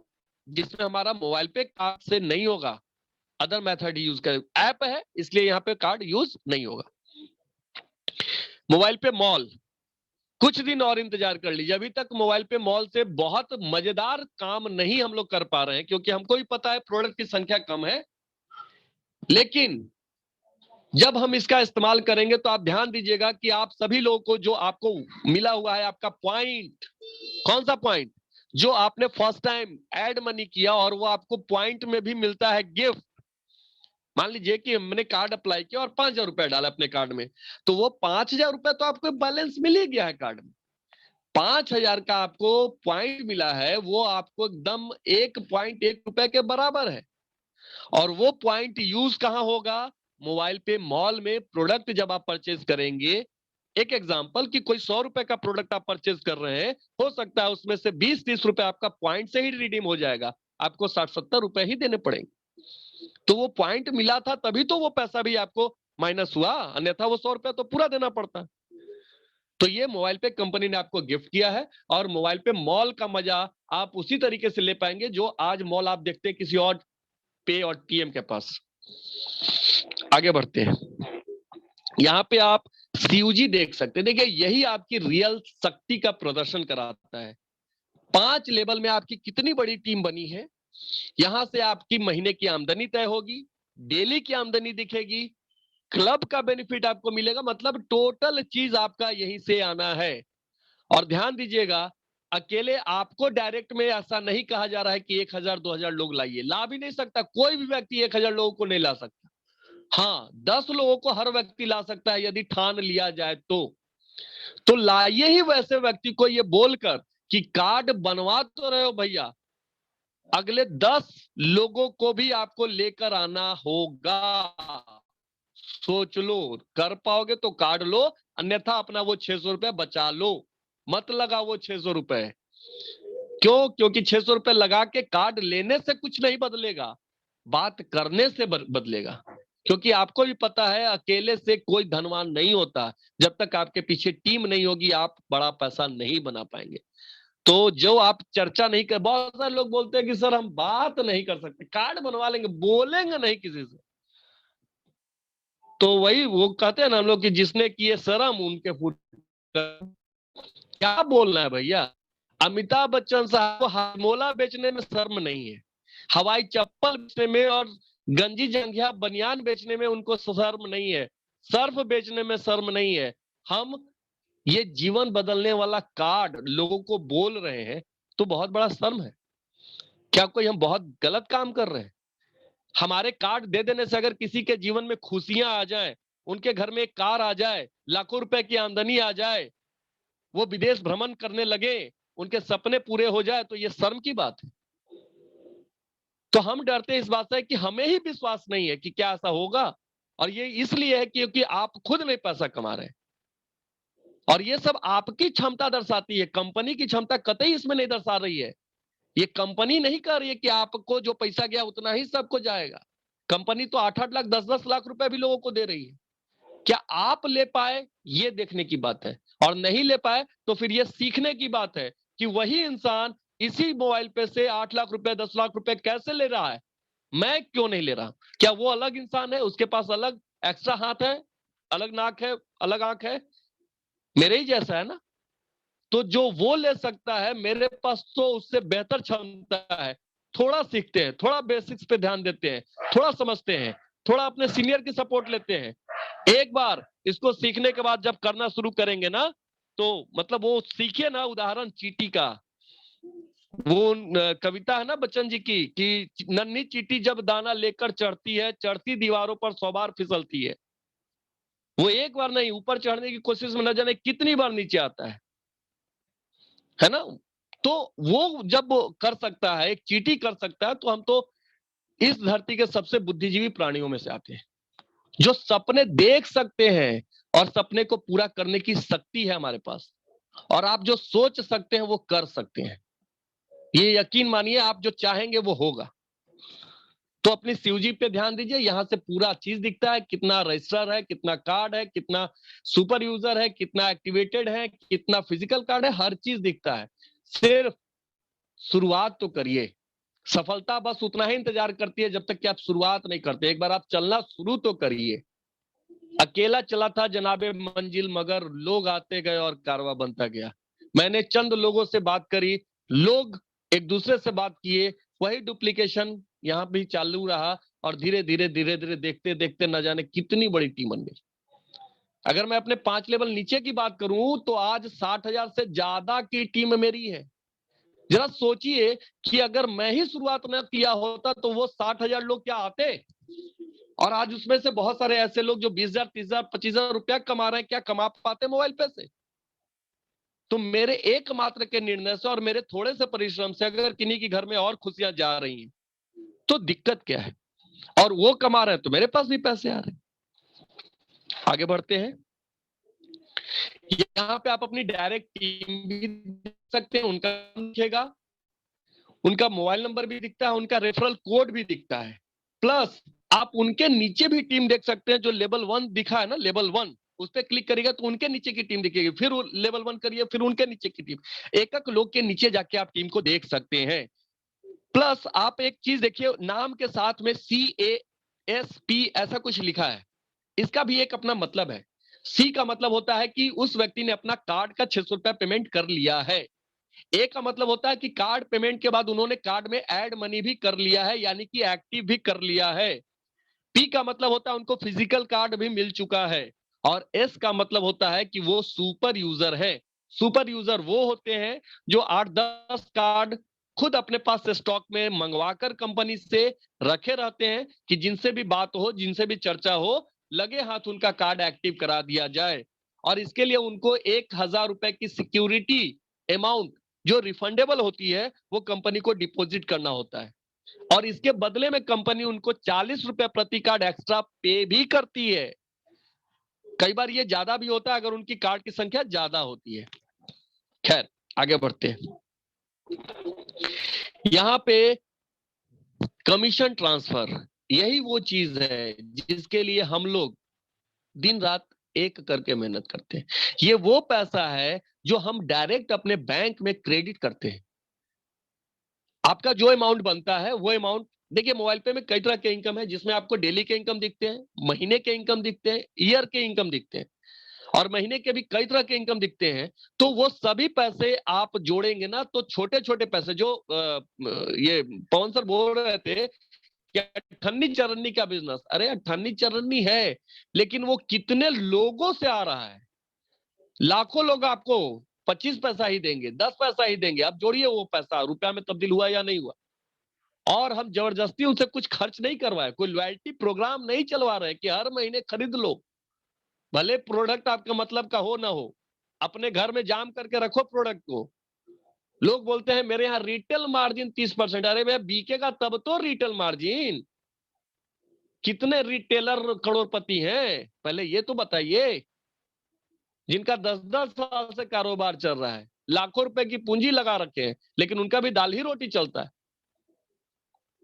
जिसमें हमारा मोबाइल पे कार्ड से नहीं होगा, अदर मेथड यूज करें। ऐप है इसलिए यहाँ पे कार्ड यूज नहीं होगा। मोबाइल पे मॉल, कुछ दिन और इंतजार कर लीजिए। अभी तक मोबाइल पे मॉल से बहुत मजेदार काम नहीं हम लोग कर पा रहे हैं, क्योंकि हमको भी पता है प्रोडक्ट की संख्या कम है। लेकिन जब हम इसका इस्तेमाल करेंगे तो आप ध्यान दीजिएगा कि आप सभी लोगों को जो आपको मिला हुआ है आपका पॉइंट, कौन सा पॉइंट? जो आपने फर्स्ट टाइम ऐड मनी किया और वो आपको पॉइंट में भी मिलता है गिफ्ट। मान लीजिए कि हमने कार्ड अप्लाई किया और 5,000 रुपए डाला अपने कार्ड में, तो वो 5,000 रुपए तो आपको बैलेंस मिल ही गया है कार्ड में। 5,000 का आपको पॉइंट मिला है, वो आपको एकदम 1.1 रुपए के बराबर है। और वो पॉइंट यूज कहां होगा? मोबाइल पे मॉल में प्रोडक्ट जब आप परचेज करेंगे। एक एग्जांपल कि कोई 100 रुपए का प्रोडक्ट आप परचेज कर रहे हैं, हो सकता है उसमें से 20-30 रुपए आपका पॉइंट से ही रिडीम हो जाएगा, आपको 60-70 रुपए ही देने पड़ेंगे। तो वो पॉइंट मिला था तभी तो वो पैसा भी आपको माइनस हुआ, अन्यथा वो 100 रुपया तो पूरा देना पड़ता। तो ये मोबाइल पे कंपनी ने आपको गिफ्ट किया है और मोबाइल पे मॉल का मजा आप उसी तरीके से ले पाएंगे जो आज मॉल आप देखते हैं किसी और पे और टीएम के पास। आगे बढ़ते हैं। यहाँ पे आप सीयूजी देख सकते हैं। देखिए यही आपकी रियल शक्ति का प्रदर्शन कराता है। 5 लेवल में आपकी कितनी बड़ी टीम बनी है। यहां से आपकी महीने की आमदनी तय होगी, डेली की आमदनी दिखेगी, क्लब का बेनिफिट आपको मिलेगा। मतलब टोटल चीज आपका यहीं से आना है। और ध्यान दीजिएगा, अकेले आपको डायरेक्ट में ऐसा नहीं कहा जा रहा है कि 1000 2000 लोग लाइए, ला भी नहीं सकता कोई भी व्यक्ति 1000 लोगों को नहीं ला सकता। हाँ, 10 लोगों को हर व्यक्ति ला सकता है यदि ठान लिया जाए तो लाइए ही वैसे व्यक्ति को ये बोलकर कि कार्ड बनवा तो रहे हो भैया, अगले 10 लोगों को भी आपको लेकर आना होगा। सोच लो, कर पाओगे तो कार्ड लो, अन्यथा अपना वो 600 रुपए बचा लो, मत लगा वो 600 रुपए। क्यों? क्योंकि 600 रुपए लगा के कार्ड लेने से कुछ नहीं बदलेगा, बात करने से बदलेगा। क्योंकि आपको भी पता है अकेले से कोई धनवान नहीं होता, जब तक आपके पीछे टीम नहीं होगी आप बड़ा पैसा नहीं बना पाएंगे। तो जो आप चर्चा नहीं कर, बहुत सारे लोग बोलते हैं कि सर हम बात नहीं कर सकते, कार्ड बनवा लेंगे, बोलेंगे नहीं किसी से। तो वही वो कहते हैं ना हम लोग कि जिसने किए शर्म उनके फूट, क्या बोलना है भैया। अमिताभ बच्चन साहब को हाजमोला बेचने में शर्म नहीं है, हवाई चप्पल बेचने में और गंजी जंघिया बनियान बेचने में उनको शर्म नहीं है, सर्फ बेचने में शर्म नहीं है। हम ये जीवन बदलने वाला कार्ड लोगों को बोल रहे हैं तो बहुत बड़ा शर्म है। क्या कोई हम बहुत गलत काम कर रहे हैं? हमारे कार्ड दे देने से अगर किसी के जीवन में खुशियां आ जाएं, उनके घर में एक कार आ जाए, लाखों रुपए की आमदनी आ जाए, वो विदेश भ्रमण करने लगे, उनके सपने पूरे हो जाए, तो ये शर्म की बात है। तो हम डरते इस बात से कि हमें ही विश्वास नहीं है कि क्या ऐसा होगा, और ये इसलिए है क्योंकि आप खुद नहीं पैसा कमा रहे हैं। और ये सब आपकी क्षमता दर्शाती है, कंपनी की क्षमता कतई इसमें नहीं दर्शा रही है। ये कंपनी नहीं कर रही है कि आपको जो पैसा गया उतना ही सबको जाएगा। कंपनी तो 8-8 लाख 10-10 लाख रुपए भी लोगों को दे रही है। क्या आप ले पाए ये देखने की बात है, और नहीं ले पाए तो फिर ये सीखने की बात है कि वही इंसान इसी मोबाइल पे से 8 लाख रुपए 10 लाख रुपए कैसे ले रहा है, मैं क्यों नहीं ले रहा? क्या वो अलग इंसान है, उसके पास अलग एक्स्ट्रा हाथ है, अलग नाक है, अलग आंख है, मेरे ही जैसा है ना? तो जो वो ले सकता है मेरे पास तो उससे बेहतर क्षमता है। थोड़ा सीखते हैं, थोड़ा बेसिक्स पे ध्यान देते हैं, थोड़ा समझते हैं, थोड़ा अपने सीनियर की सपोर्ट लेते हैं। एक बार इसको सीखने के बाद जब करना शुरू करेंगे ना, तो मतलब वो सीखे ना, उदाहरण चींटी का, वो कविता है ना बच्चन जी की कि नन्ही चींटी जब दाना लेकर चढ़ती है, चढ़ती दीवारों पर 100 बार फिसलती है। वो एक बार नहीं, ऊपर चढ़ने की कोशिश में न जाने कितनी बार नीचे आता है ना? तो वो जब कर सकता है, एक चींटी कर सकता है, तो हम तो इस धरती के सबसे बुद्धिजीवी प्राणियों में से आते हैं, जो सपने देख सकते हैं और सपने को पूरा करने की शक्ति है हमारे पास। और आप जो सोच सकते हैं वो कर सकते हैं, ये यकीन मानिए, आप जो चाहेंगे वो होगा। तो अपनी सीयूजी पे ध्यान दीजिए, यहां से पूरा चीज दिखता है, कितना रजिस्टर है, कितना कार्ड है, कितना सुपर यूजर है, कितना एक्टिवेटेड है, कितना फिजिकल कार्ड है, हर चीज दिखता है। सिर्फ शुरुआत तो करिए। सफलता बस उतना ही इंतजार करती है जब तक कि आप शुरुआत नहीं करते। एक बार आप चलना शुरू तो करिए। अकेला चला था जनाबे मंजिल, मगर लोग आते गए और कारवां बनता गया। मैंने चंद लोगों से बात करी, लोग एक दूसरे से बात किए, वही डुप्लीकेशन यहाँ भी चालू रहा, और धीरे धीरे देखते देखते न जाने कितनी बड़ी टीम बन गई। अगर मैं अपने 5 लेवल नीचे की बात करूं तो आज 60,000 से ज्यादा की टीम मेरी है। जरा सोचिए कि अगर मैं ही शुरुआत न किया होता तो वो 60,000 लोग क्या आते? और आज उसमें से बहुत सारे ऐसे लोग जो 20,000 30,000 25,000 रुपया कमा रहे हैं, क्या कमा पाते मोबाइल पे से? तो मेरे एकमात्र के निर्णय से और मेरे थोड़े से परिश्रम से अगर किन्हीं के घर में और खुशियां जा रही हैं तो दिक्कत क्या है? और वो कमा रहे हैं तो मेरे पास भी पैसे आ रहे हैं। आगे बढ़ते हैं। यहाँ पे आप अपनी डायरेक्ट टीम भी देख सकते हैं, उनका दिखेगा, उनका मोबाइल नंबर भी दिखता है, उनका रेफरल कोड भी दिखता है। प्लस आप उनके नीचे भी टीम देख सकते हैं, जो लेवल 1 दिखा है ना, लेवल 1 उस पर क्लिक करिएगा तो उनके नीचे की टीम दिखेगी, फिर लेवल 1 करिए, फिर उनके नीचे की टीम। एक एक लोग के नीचे जाके आप टीम को देख सकते हैं। प्लस आप एक चीज देखिए, नाम के साथ में CASP ऐसा कुछ लिखा है, इसका भी एक अपना मतलब है। सी का मतलब होता है कि उस व्यक्ति ने अपना कार्ड का 600 रुपया पेमेंट कर लिया है। ए का मतलब होता है कि कार्ड पेमेंट के बाद उन्होंने कार्ड में ऐड मनी भी कर लिया है, यानी कि एक्टिव भी कर लिया है। पी का मतलब होता है उनको फिजिकल कार्ड भी मिल चुका है। और एस का मतलब होता है कि वो सुपर यूजर है, सुपर यूजर वो होते हैं जो 8-10 कार्ड खुद अपने पास स्टॉक में मंगवाकर कंपनी से रखे रहते हैं कि जिनसे भी बात हो, जिनसे भी चर्चा हो, लगे हाथ उनका कार्ड एक्टिव करा दिया जाए। और इसके लिए उनको 1,000 रुपए की सिक्योरिटी अमाउंट जो रिफंडेबल होती है वो कंपनी को डिपॉजिट करना होता है, और इसके बदले में कंपनी उनको 40 रुपए प्रति कार्ड एक्स्ट्रा पे भी करती है। कई बार ये ज्यादा भी होता है अगर उनकी कार्ड की संख्या ज्यादा होती है। खैर, आगे बढ़ते हैं। यहाँ पे कमीशन ट्रांसफर, यही वो चीज है जिसके लिए हम लोग दिन रात एक करके मेहनत करते हैं। ये वो पैसा है जो हम डायरेक्ट अपने बैंक में क्रेडिट करते हैं। आपका जो अमाउंट बनता है वो अमाउंट, देखिए मोबाइल पे में कई तरह के इनकम है, जिसमें आपको डेली के इनकम दिखते हैं, महीने के इनकम दिखते हैं, ईयर के इनकम दिखते हैं, और महीने के भी कई तरह के इनकम दिखते हैं। तो वो सभी पैसे आप जोड़ेंगे ना, तो छोटे छोटे पैसे जो ये पवन सर बोल रहे थे कि अठन्नी चरन्नी का बिजनेस, अरे अठन्नी चरन्नी है, लेकिन वो कितने लोगों से आ रहा है। लाखों लोग आपको 25 पैसा ही देंगे, 10 पैसा ही देंगे। आप जोड़िए वो पैसा रुपया में तब्दील हुआ या नहीं हुआ। और हम जबरदस्ती उनसे कुछ खर्च नहीं करवाए, कोई लॉयल्टी प्रोग्राम नहीं चलवा रहे कि हर महीने खरीद लो। भले प्रोडक्ट आपका मतलब का हो ना हो, अपने घर में जाम करके रखो प्रोडक्ट को। लोग बोलते हैं मेरे यहाँ रिटेल मार्जिन 30%। अरे भैया बिकेगा तब तो रिटेल मार्जिन। कितने रिटेलर करोड़पति हैं पहले ये तो बताइए, जिनका 10-10 साल से कारोबार चल रहा है, लाखों रुपए की पूंजी लगा रखे हैं, लेकिन उनका भी दाल ही रोटी चलता है।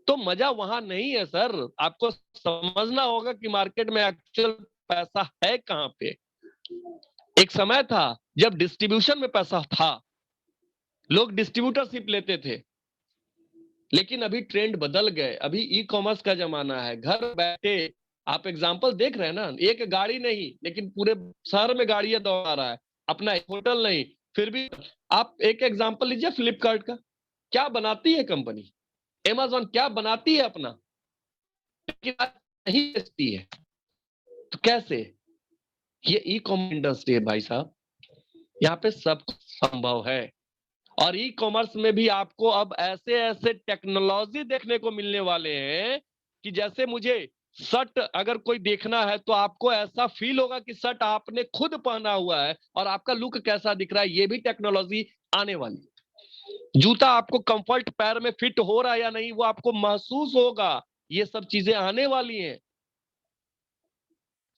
तो मजा वहां नहीं है सर, आपको समझना होगा कि मार्केट में एक्चुअल पैसा है कहां पे। एक समय था जब डिस्ट्रीब्यूशन में पैसा था, लोग डिस्ट्रीब्यूटरशिप लेते थे, लेकिन अभी ट्रेंड बदल गए। अभी ई कॉमर्स का जमाना है। घर बैठे आप एग्जाम्पल देख रहे हैं ना, एक गाड़ी नहीं लेकिन पूरे शहर में गाड़ियां दौड़ा रहा है, अपना होटल नहीं, फिर भी आप एक एग्जाम्पल लीजिए फ्लिपकार्ट का, क्या बनाती है कंपनी, अमेजॉन क्या बनाती है अपना, लेकिन नहीं बेचती है। तो कैसे? ये ई कॉमर्स इंडस्ट्री है भाई साहब, यहाँ पे सब कुछ संभव है। और ई कॉमर्स में भी आपको अब ऐसे ऐसे टेक्नोलॉजी देखने को मिलने वाले हैं कि जैसे मुझे शर्ट अगर कोई देखना है तो आपको ऐसा फील होगा कि शर्ट आपने खुद पहना हुआ है और आपका लुक कैसा दिख रहा है, ये भी टेक्नोलॉजी आने वाली। जूता आपको कंफर्ट पैर में फिट हो रहा है या नहीं वो आपको महसूस होगा, ये सब चीजें आने वाली हैं।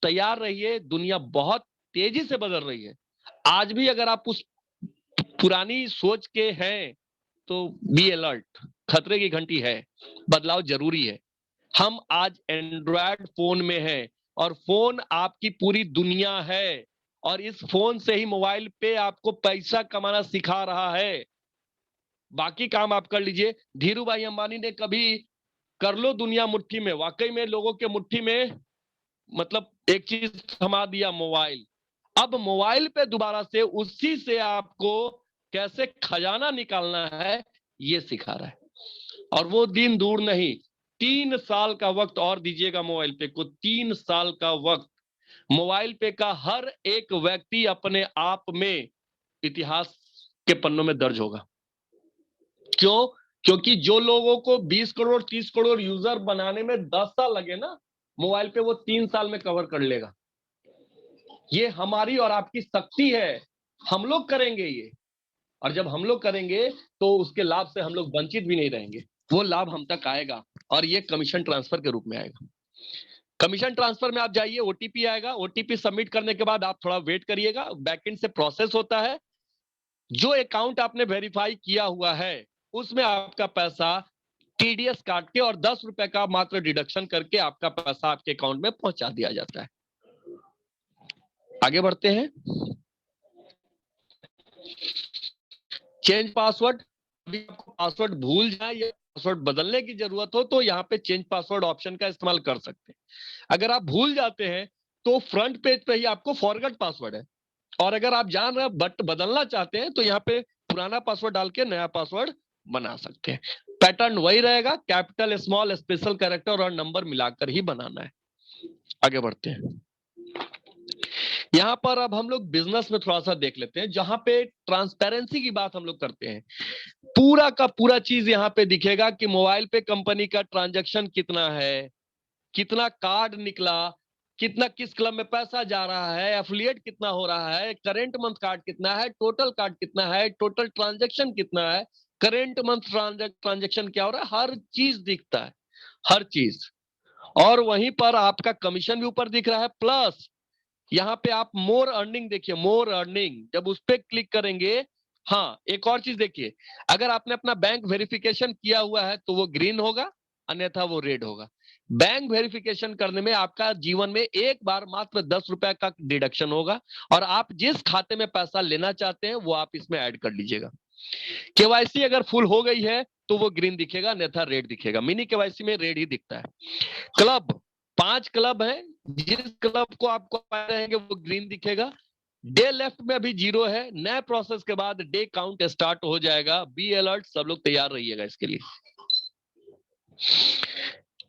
तैयार रहिए, दुनिया बहुत तेजी से बदल रही है। आज भी अगर आप उस पुरानी सोच के हैं तो बी अलर्ट, खतरे की घंटी है, बदलाव जरूरी है। हम आज एंड्रॉयड फोन में हैं और फोन आपकी पूरी दुनिया है, और इस फोन से ही मोबाइल पे आपको पैसा कमाना सिखा रहा है। बाकी काम आप कर लीजिए। धीरू भाई अंबानी ने कभी कर लो दुनिया मुट्ठी में, वाकई में लोगों के मुट्ठी में मतलब एक चीज थमा दिया, मोबाइल। अब मोबाइल पे दोबारा से उसी से आपको कैसे खजाना निकालना है ये सिखा रहा है। और वो दिन दूर नहीं, 3 साल का वक्त और दीजिएगा मोबाइल पे को, 3 साल का वक्त। मोबाइल पे का हर एक व्यक्ति अपने आप में इतिहास के पन्नों में दर्ज होगा। क्यों? क्योंकि जो लोगों को 20 करोड़ 30 करोड़ यूजर बनाने में 10 साल लगे ना, मोबाइल पे वो 3 साल में कवर कर लेगा। ये हमारी और आपकी शक्ति है, हम लोग करेंगे ये। और जब हम लोग करेंगे तो उसके लाभ से हम लोग वंचित भी नहीं रहेंगे, वो लाभ हम तक आएगा, और ये कमीशन ट्रांसफर के रूप में आएगा। कमीशन ट्रांसफर में आप जाइए, ओटीपी आएगा, ओटीपी सबमिट करने के बाद आप थोड़ा वेट करिएगा, बैकएंड से प्रोसेस होता है। जो अकाउंट आपने वेरीफाई किया हुआ है उसमें आपका पैसा टीडीएस काट के और 10 रुपए का मात्र डिडक्शन करके आपका पैसा आपके अकाउंट में पहुंचा दिया जाता है। आगे बढ़ते हैं। चेंज पासवर्ड, अभी आपको पासवर्ड भूल जाए या पासवर्ड बदलने की जरूरत हो तो यहाँ पे चेंज पासवर्ड ऑप्शन का इस्तेमाल कर सकते हैं। अगर आप भूल जाते हैं तो फ्रंट पेज पे ही आपको फॉरगेट पासवर्ड है, और अगर आप जान रहे हैं बट बदलना चाहते हैं तो यहाँ पे पुराना पासवर्ड डाल के नया पासवर्ड बना सकते हैं। पैटर्न वही रहेगा, कैपिटल स्मॉल स्पेशल कैरेक्टर और नंबर मिलाकर ही बनाना है। आगे बढ़ते हैं। यहाँ पर अब हम लोग बिजनेस में थोड़ा सा देख लेते हैं, जहां पे ट्रांसपेरेंसी की बात हम लोग करते हैं। पूरा का पूरा चीज यहाँ पे दिखेगा कि मोबाइल पे कंपनी का ट्रांजैक्शन कितना है, कितना कार्ड निकला, कितना किस क्लब में पैसा जा रहा है, एफिलिएट कितना हो रहा है, करेंट मंथ कार्ड कितना है, टोटल कार्ड कितना है, टोटल ट्रांजैक्शन कितना है, करेंट मंथ ट्रांजैक्शन क्या हो रहा है, हर चीज दिखता है, हर चीज। और वहीं पर आपका कमीशन भी ऊपर दिख रहा है, प्लस यहाँ पे आप मोर अर्निंग देखिए, मोर अर्निंग जब उस पर क्लिक करेंगे, हाँ एक और चीज देखिए, अगर आपने अपना बैंक वेरिफिकेशन किया हुआ है तो वो ग्रीन होगा, अन्यथा वो रेड होगा। बैंक वेरिफिकेशन करने में आपका जीवन में एक बार मात्र 10 रुपए का डिडक्शन होगा, और आप जिस खाते में पैसा लेना चाहते हैं वो आप इसमें ऐड कर लीजिएगा। केवाईसी अगर फुल हो गई है तो वो ग्रीन दिखेगा, अन्यथा रेड दिखेगा। मिनी केवाईसी में रेड ही दिखता है। क्लब 5 क्लब है, जिस क्लब को आपको पाए रहेंगे वो ग्रीन दिखेगा। डे लेफ्ट में अभी 0 है, नए प्रोसेस के बाद डे काउंट स्टार्ट हो जाएगा। बी अलर्ट, सब लोग तैयार रहिएगा इसके लिए।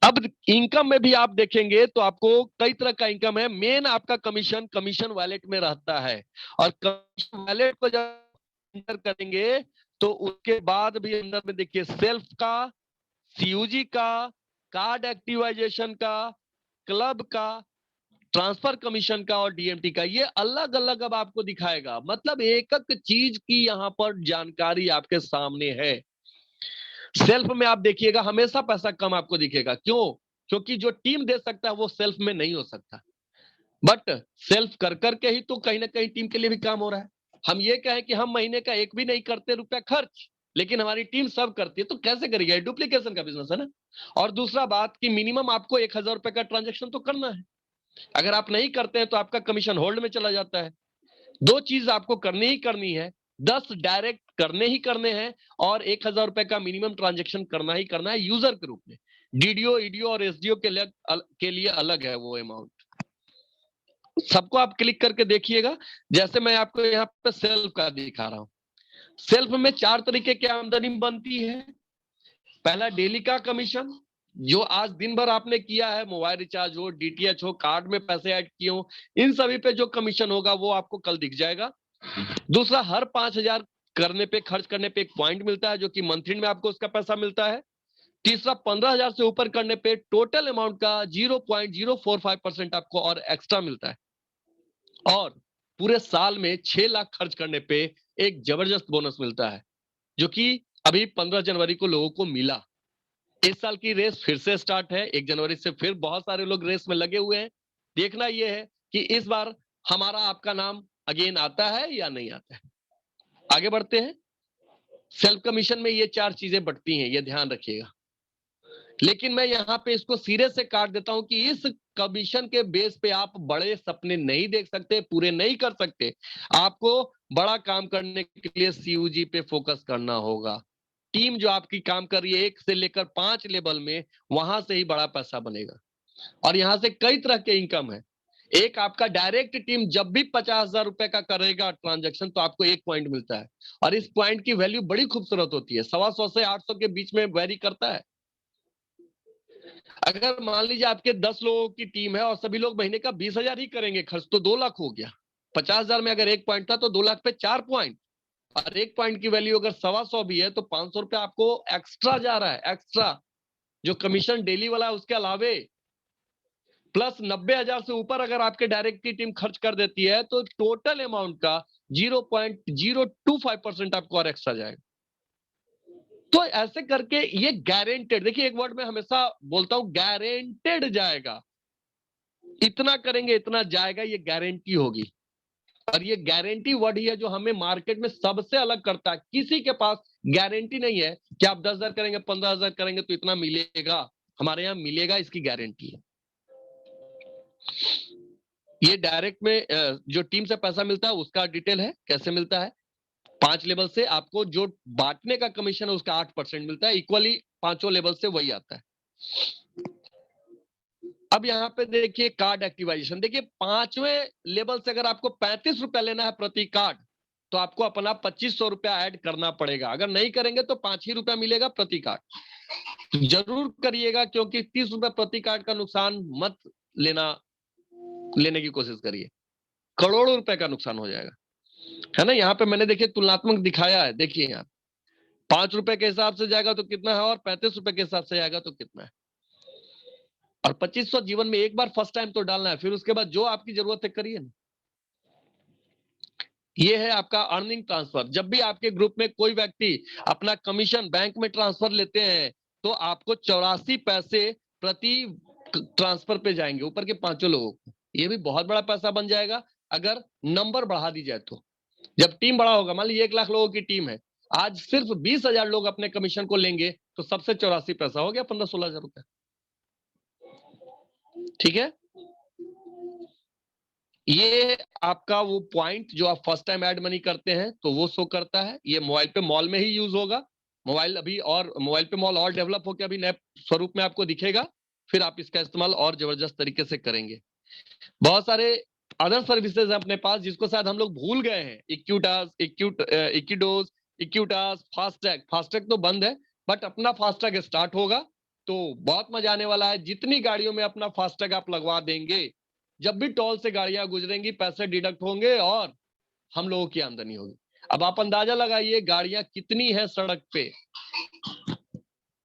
अब इनकम में भी आप देखेंगे तो आपको कई तरह का इनकम है। मेन आपका कमीशन वैलेट में रहता है, और कमीशन वैलेट को जब एंटर करेंगे तो उसके बाद भी अंदर में देखिए सेल्फ का, सीयूजी का, कार्ड एक्टिवाइजेशन का, क्लब का, ट्रांसफर कमीशन का और डीएमटी का, ये अलग अलग अब आपको दिखाएगा। मतलब एक एक चीज की यहाँ पर जानकारी आपके सामने है। सेल्फ में आप देखिएगा हमेशा पैसा कम आपको दिखेगा। क्यों? क्योंकि जो टीम दे सकता है वो सेल्फ में नहीं हो सकता, बट सेल्फ कर करके ही तो कहीं ना कहीं टीम के लिए भी काम हो रहा है। हम ये कहें कि हम महीने का एक भी नहीं करते रुपया खर्च, लेकिन हमारी टीम सब करती है, तो कैसे करेगा? डुप्लीकेशन का बिजनेस है ना। और दूसरा बात कि मिनिमम आपको 1,000 रुपए का ट्रांजेक्शन तो करना है। अगर आप नहीं करते हैं तो आपका कमीशन होल्ड में चला जाता है। दो चीज आपको करनी ही करनी है, 10 डायरेक्ट करने ही करने हैं, और 1,000 रुपए का मिनिमम ट्रांजेक्शन करना ही करना है यूजर के रूप में। डीडीओ, ईडीओ और एसडीओ के लिए अलग है वो अमाउंट। सबको आप क्लिक करके देखिएगा। जैसे मैं आपको यहाँ पे सेल्फ का दिखा रहा हूं। सेल्फ में 4 तरीके की आमदनी बनती है। पहला डेली का कमीशन, जो आज दिन भर आपने किया है, मोबाइल रिचार्ज हो, डीटीएच हो, कार्ड में पैसे ऐड किए हो, इन सभी पे जो कमीशन होगा वो आपको कल दिख जाएगा। दूसरा, हर 5,000 करने पे, खर्च करने पे एक पॉइंट मिलता है, जो कि मंथ एंड में आपको उसका पैसा मिलता है। तीसरा, 15,000 से ऊपर करने पे टोटल अमाउंट का 0.045% आपको और एक्स्ट्रा मिलता है। और पूरे साल में 6 लाख खर्च करने पे एक जबरदस्त बोनस मिलता है, जो कि अभी 15 जनवरी को लोगों को मिला। इस साल की रेस फिर से स्टार्ट है, 1 जनवरी से फिर बहुत सारे लोग रेस में लगे हुए हैं। देखना यह है कि इस बार हमारा आपका नाम अगेन आता है या नहीं आता है। आगे बढ़ते हैं। सेल्फ कमीशन में ये 4 चीजें बढ़ती हैं, ये ध्यान रखिएगा। लेकिन मैं यहाँ पे इसको सिरे से काट देता हूं कि इस कमीशन के बेस पे आप बड़े सपने नहीं देख सकते, पूरे नहीं कर सकते। आपको बड़ा काम करने के लिए सीयूजी पे फोकस करना होगा। टीम जो आपकी काम कर रही है 1 से लेकर 5 लेवल में, वहां से ही बड़ा पैसा बनेगा। और यहां से कई तरह के इनकम है। एक, आपका डायरेक्ट टीम जब भी 50,000 रुपए का करेगा ट्रांजैक्शन तो आपको 1 पॉइंट मिलता है, और इस पॉइंट की वैल्यू बड़ी खूबसूरत होती है, 125 से 800 के बीच में वेरी करता है। अगर मान लीजिए आपके 10 लोगों की टीम है और सभी लोग महीने का 20,000 ही करेंगे खर्च, तो 2 लाख हो गया। 50,000 में अगर 1 पॉइंट था तो 2 लाख पे 4 पॉइंट, और 1 पॉइंट की वैल्यू अगर 125 भी है तो 500 रुपए आपको एक्स्ट्रा जा रहा है। एक्स्ट्रा जो कमीशन डेली वाला है उसके अलावे, प्लस 90,000 से ऊपर अगर आपके डायरेक्ट की टीम खर्च कर देती है तो टोटल अमाउंट का 0.025% आपको और एक्स्ट्रा जाएगा। तो ऐसे करके ये गारंटेड, देखिए एक वर्ड में हमेशा बोलता हूं, गारंटेड जाएगा। इतना करेंगे इतना जाएगा, ये गारंटी होगी। और ये गारंटी वर्ड ही है जो हमें मार्केट में सबसे अलग करता है। किसी के पास गारंटी नहीं है कि आप 10,000 करेंगे, 15,000 करेंगे तो इतना मिलेगा। हमारे यहां मिलेगा, इसकी गारंटी है। ये डायरेक्ट में जो टीम से पैसा मिलता है उसका डिटेल है, कैसे मिलता है। 5 लेवल से आपको जो बांटने का कमीशन है उसका 8% मिलता है, इक्वली 5 लेवल से वही आता है। अब यहाँ पे देखिए कार्ड एक्टिवाइजेशन, देखिए 5वें लेवल से अगर आपको 35 रुपया लेना है प्रति कार्ड, तो आपको अपना 2,500 रुपया ऐड करना पड़ेगा। अगर नहीं करेंगे तो 5 ही रुपया मिलेगा प्रति कार्ड। जरूर करिएगा, क्योंकि 30 रुपया प्रति कार्ड का नुकसान मत लेने की कोशिश करिए। करोड़ों रुपए का नुकसान हो जाएगा, है ना। यहाँ पे मैंने देखिए तुलनात्मक दिखाया है, देखिए यहाँ 5 रुपए के हिसाब से जाएगा तो कितना है, और 35 रुपए के हिसाब से जाएगा तो कितना है। और 2500 जीवन में एक बार फर्स्ट टाइम तो डालना है, फिर उसके बाद जो आपकी जरूरत है करिए ना। ये है आपका अर्निंग ट्रांसफर। जब भी आपके ग्रुप में कोई व्यक्ति अपना कमीशन बैंक में ट्रांसफर लेते हैं तो आपको 84 पैसे प्रति ट्रांसफर पे जाएंगे, ऊपर के 5 लोगों को। ये भी बहुत बड़ा पैसा बन जाएगा अगर नंबर बढ़ा दी जाए तो। जब टीम बड़ा होगा, मान लीजिए 1 लाख लोगों की टीम है, आज सिर्फ 20,000 लोग अपने कमीशन को लेंगे तो सबसे 84 पैसा हो गया 15-16 हजार रुपए। ठीक है, ये आपका वो पॉइंट जो आप फर्स्ट टाइम ऐड मनी करते हैं तो वो शो करता है। ये मोबाइल पे मॉल में ही यूज होगा। मोबाइल अभी और मोबाइल पे मॉल और डेवलप होकर अभी नए स्वरूप में आपको दिखेगा, फिर आप इसका इस्तेमाल और जबरदस्त तरीके से करेंगे। बहुत सारे अदर सर्विसेज है अपने पास जिसको शायद हम लोग भूल गए हैं। इक्विडोज, इक्विटास, फास्टैग। फास्टैग तो बंद है बट अपना फास्टैग स्टार्ट होगा तो बहुत मजा आने वाला है। जितनी गाड़ियों में अपना फास्टैग आप लगवा देंगे, जब भी टोल से गाड़ियां गुजरेंगी पैसे डिडक्ट होंगे और हम लोगों की आमदनी होगी। अब आप अंदाजा लगाइए गाड़ियां कितनी है सड़क पे।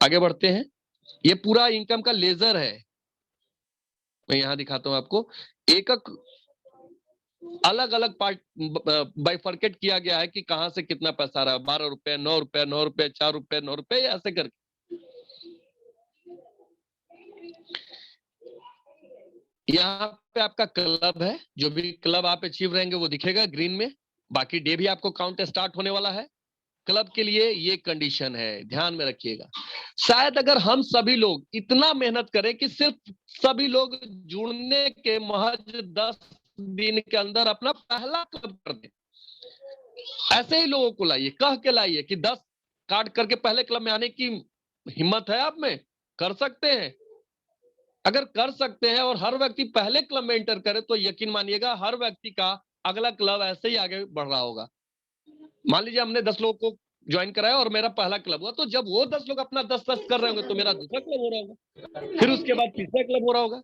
आगे बढ़ते हैं। ये पूरा इनकम का लेजर है, मैं यहां दिखाता हूं आपको। एक अलग अलग पार्ट बाइफर्केट किया गया है कि कहां से कितना पैसा आ रहा है। 12 रुपए, 9 रुपए, 9 रुपए, 4 रुपए, 9 रुपए, ऐसे करके। यहाँ पे आपका क्लब है, जो भी क्लब आप अचीव रहेंगे वो दिखेगा ग्रीन में। बाकी डे भी आपको काउंट स्टार्ट होने वाला है। क्लब के लिए ये कंडीशन है, ध्यान में रखिएगा। शायद अगर हम सभी लोग इतना मेहनत करें कि सिर्फ सभी लोग जुड़ने के महज 10 दिन के अंदर अपना पहला क्लब कर दें। ऐसे ही लोगों को लाइए, कह के लाइए कि 10 कार्ड करके पहले क्लब में आने की हिम्मत है आप में, कर सकते हैं। अगर कर सकते हैं और हर व्यक्ति पहले क्लब में एंटर करे तो यकीन मानिएगा हर व्यक्ति का अगला क्लब ऐसे ही आगे बढ़ रहा होगा। मान लीजिए हमने 10 लोगों को ज्वाइन कराया और मेरा पहला क्लब हुआ, तो जब वो 10 लोग अपना 10-10 कर रहे होंगे तो मेरा दूसरा क्लब हो रहा होगा, फिर उसके बाद तीसरा क्लब हो रहा होगा,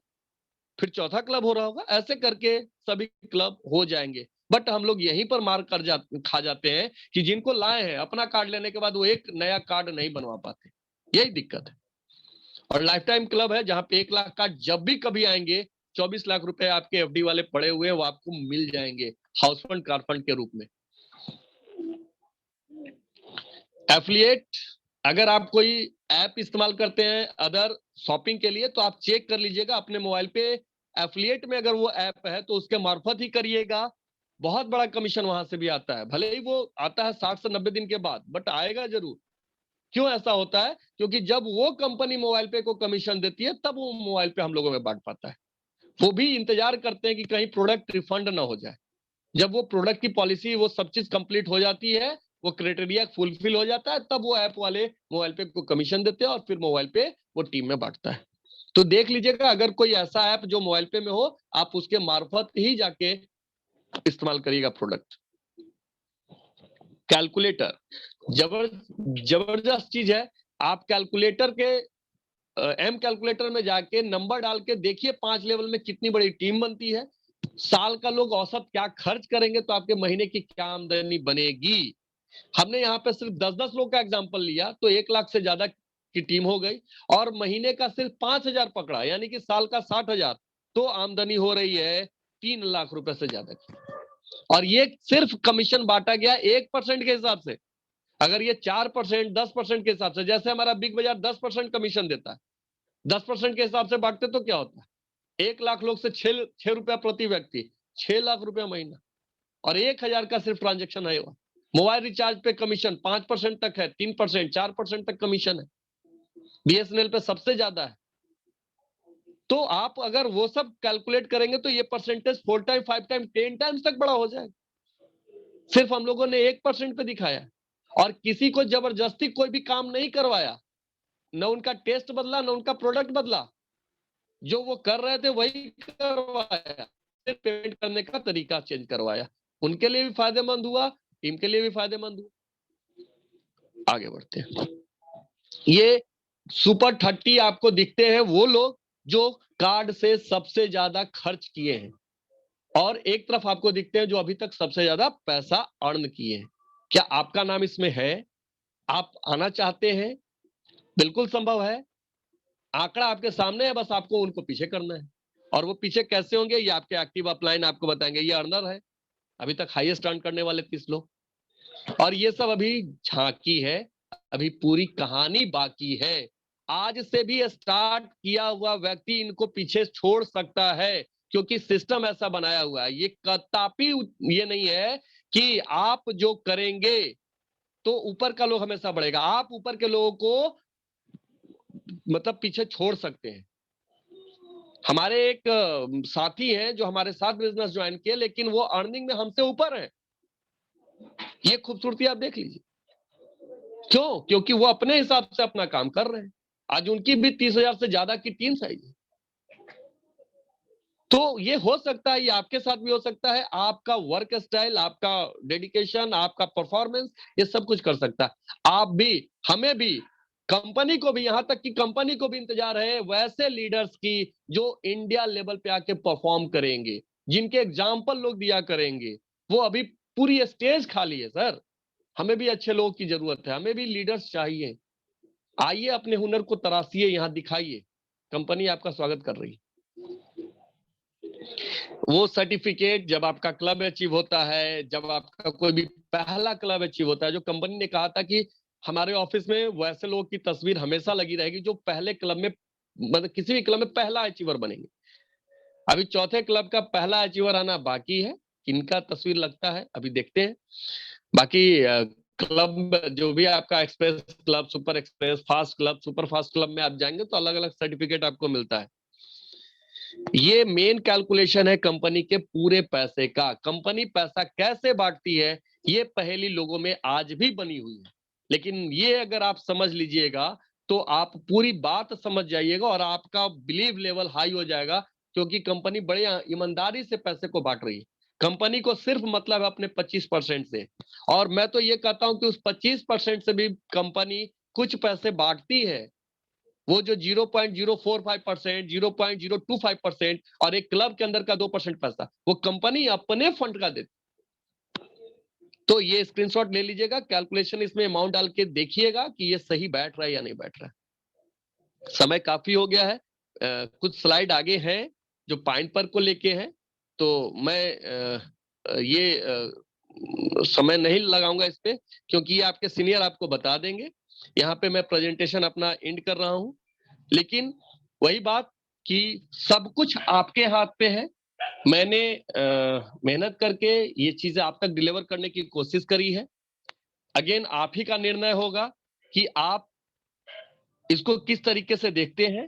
फिर चौथा क्लब हो रहा होगा। ऐसे करके सभी क्लब हो जाएंगे। बट हम लोग यहीं पर मार कर खा जाते हैं कि जिनको लाए हैं अपना कार्ड लेने के बाद वो एक नया कार्ड नहीं बनवा पाते, यही दिक्कत है। और लाइफ टाइम क्लब है जहां पे 1 लाख कार्ड जब भी कभी आएंगे 24 लाख रुपए आपके एफडी वाले पड़े हुए हैं वो आपको मिल जाएंगे हाउस फंड, कार फंड के रूप में। एफिलिएट, अगर आप कोई ऐप इस्तेमाल करते हैं अदर शॉपिंग के लिए तो आप चेक कर लीजिएगा अपने मोबाइल पे। एफिलिएट में अगर वो ऐप है तो उसके मार्फत ही करिएगा। बहुत बड़ा कमीशन वहां से भी आता है, भले ही वो आता है 60 से 90 दिन के बाद, बट आएगा जरूर। क्यों ऐसा होता है? क्योंकि जब वो कंपनी मोबाइल पे को कमीशन देती है तब वो मोबाइल पे हम लोगों में बांट पाता है। वो भी इंतजार करते हैं कि कहीं प्रोडक्ट रिफंड ना हो जाए। जब वो प्रोडक्ट की पॉलिसी वो सब चीज कंप्लीट हो जाती है, वो क्राइटेरिया फुलफिल हो जाता है, तब वो ऐप वाले मोबाइल पे को कमीशन देते हैं और फिर मोबाइल पे वो टीम में बांटता है। तो देख लीजिएगा अगर कोई ऐसा ऐप जो मोबाइल पे में हो, आप उसके मार्फत ही जाके इस्तेमाल करिएगा प्रोडक्ट। कैलकुलेटर जबरदस्त चीज है। आप कैलकुलेटर के एम कैलकुलेटर में जाके नंबर डाल के देखिए 5 लेवल में कितनी बड़ी टीम बनती है। साल का लोग औसत क्या खर्च करेंगे तो आपके महीने की क्या आमदनी बनेगी। हमने यहाँ पे सिर्फ 10-10 लोग का एग्जांपल लिया तो 1 लाख से ज्यादा की टीम हो गई, और महीने का सिर्फ 5,000 पकड़ा, यानी कि साल का 60,000, तो आमदनी हो रही है 3 लाख रुपए से ज्यादा की। और ये सिर्फ कमीशन बांटा गया 1% के हिसाब से। अगर ये 4%, 10% के हिसाब से, जैसे हमारा बिग बाजार 10% कमीशन देता है, 10% के हिसाब से बांटते तो क्या होता है? 1 लाख लोग से 6 रुपया प्रति व्यक्ति, 6 लाख रुपया महीना, और 1,000 का सिर्फ ट्रांजेक्शन है। मोबाइल रिचार्ज पे कमीशन 5% तक है, 3%, 4% तक कमीशन है, बीएसएनएल पे सबसे ज्यादा है। तो आप अगर वो सब कैलकुलेट करेंगे तो ये परसेंटेज 4 टाइम, 5 टाइम, 10 टाइम्स तक बड़ा हो जाएगा। सिर्फ हम लोगों ने 1% पे दिखाया और किसी को जबरदस्ती कोई भी काम नहीं करवाया, न उनका टेस्ट बदला, न उनका प्रोडक्ट बदला, जो वो कर रहे थे वही करवाया, सिर्फ पेमेंट करने का तरीका चेंज करवाया। उनके लिए भी फायदेमंद हुआ, टीम के लिए भी फायदेमंद हुआ। आगे बढ़ते हैं। ये सुपर 30 आपको दिखते हैं वो लोग जो कार्ड से सबसे ज्यादा खर्च किए हैं। और एक तरफ आपको दिखते हैं जो अभी तक सबसे ज्यादा पैसा अर्न किए हैं। क्या आपका नाम इसमें है? आप आना चाहते हैं? बिल्कुल संभव है। आंकड़ा आपके सामने है, बस आपको उनको पीछे करना है। और वो पीछे कैसे होंगे, ये आपके एक्टिव अपलाइन आपको बताएंगे। ये अर्नर है, अभी तक हाईएस्ट अर्न करने वाले 30 लोग। और ये सब अभी झांकी है, अभी पूरी कहानी बाकी है। आज से भी स्टार्ट किया हुआ व्यक्ति इनको पीछे छोड़ सकता है, क्योंकि सिस्टम ऐसा बनाया हुआ है। ये कदापि ये नहीं है कि आप जो करेंगे तो ऊपर का लोग हमेशा बढ़ेगा। आप ऊपर के लोगों को मतलब पीछे छोड़ सकते हैं। हमारे एक साथी हैं जो हमारे साथ बिजनेस ज्वाइन किए, लेकिन वो अर्निंग में हमसे ऊपर हैं। ये खूबसूरती आप देख लीजिए। क्यों? क्योंकि वो अपने हिसाब से अपना काम कर रहे हैं। आज उनकी भी 30,000 से ज्यादा की टीम साइज है। तो ये हो सकता है, ये आपके साथ भी हो सकता है। आपका वर्क स्टाइल, आपका डेडिकेशन, आपका परफॉर्मेंस, ये सब कुछ कर सकता है। आप भी, हमें भी, कंपनी को भी, यहां तक कि कंपनी को भी इंतजार है वैसे लीडर्स की जो इंडिया लेवल पे आके परफॉर्म करेंगे, जिनके एग्जाम्पल लोग दिया करेंगे। वो अभी पूरी स्टेज खाली है सर। हमें भी अच्छे लोगों की जरूरत है, हमें भी लीडर्स चाहिए। आइए अपने हुनर को तराशिए, यहां दिखाइए। कंपनी आपका स्वागत कर रही है। वो सर्टिफिकेट जब आपका क्लब अचीव होता है, जब आपका कोई भी पहला क्लब अचीव होता है, जो कंपनी ने कहा था कि हमारे ऑफिस में वैसे लोगों की तस्वीर हमेशा लगी रहेगी जो पहले क्लब में, मतलब किसी भी क्लब में पहला अचीवर बनेंगे। अभी चौथे क्लब का पहला अचीवर आना बाकी है। किनका तस्वीर लगता है अभी देखते हैं। बाकी क्लब जो भी आपका express club, super express, fast club, super fast club में आप जाएंगे तो अलग अलग सर्टिफिकेट आपको मिलता है। ये मेन कैलकुलेशन है कंपनी के पूरे पैसे का। कंपनी पैसा कैसे बांटती है, ये पहेली लोगों में आज भी बनी हुई है। लेकिन ये अगर आप समझ लीजिएगा तो आप पूरी बात समझ जाइएगा और आपका बिलीव लेवल हाई हो जाएगा, क्योंकि कंपनी बड़े ईमानदारी से पैसे को बांट रही है। कंपनी को सिर्फ मतलब है अपने 25% से। और मैं तो ये कहता हूं कि उस 25% से भी कंपनी कुछ पैसे बांटती है। वो जो 0.045%, 0.025% और एक क्लब के अंदर का 2% पैसा, वो कंपनी अपने फंड का देती। तो ये स्क्रीनशॉट ले लीजिएगा, कैलकुलेशन इसमें अमाउंट डाल के देखिएगा कि ये सही बैठ रहा है या नहीं बैठ रहा है। समय काफी हो गया है। कुछ स्लाइड आगे हैं जो पॉइंट पर को लेके हैं, तो मैं समय नहीं लगाऊंगा इस पे, क्योंकि ये आपके सीनियर आपको बता देंगे। यहाँ पे मैं प्रेजेंटेशन अपना एंड कर रहा हूं। लेकिन वही बात कि सब कुछ आपके हाथ पे है। मैंने मेहनत करके ये चीजें आप तक डिलीवर करने की कोशिश करी है। अगेन आप ही का निर्णय होगा कि आप इसको किस तरीके से देखते हैं।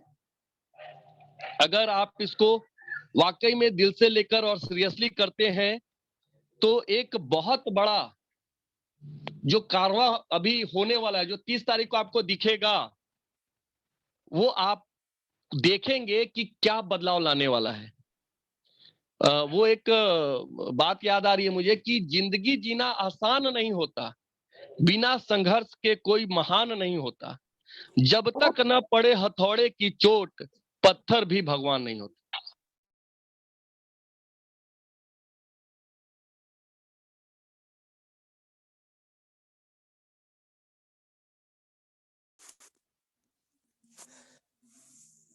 अगर आप इसको वाकई में दिल से लेकर और सीरियसली करते हैं तो एक बहुत बड़ा जो कारवां अभी होने वाला है, जो 30 तारीख को आपको दिखेगा, वो आप देखेंगे कि क्या बदलाव लाने वाला है। वो एक बात याद आ रही है मुझे कि जिंदगी जीना आसान नहीं होता, बिना संघर्ष के कोई महान नहीं होता, जब तक न पड़े हथौड़े की चोट पत्थर भी भगवान नहीं होता।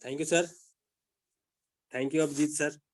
Thank you sir. Thank you Abhijit sir.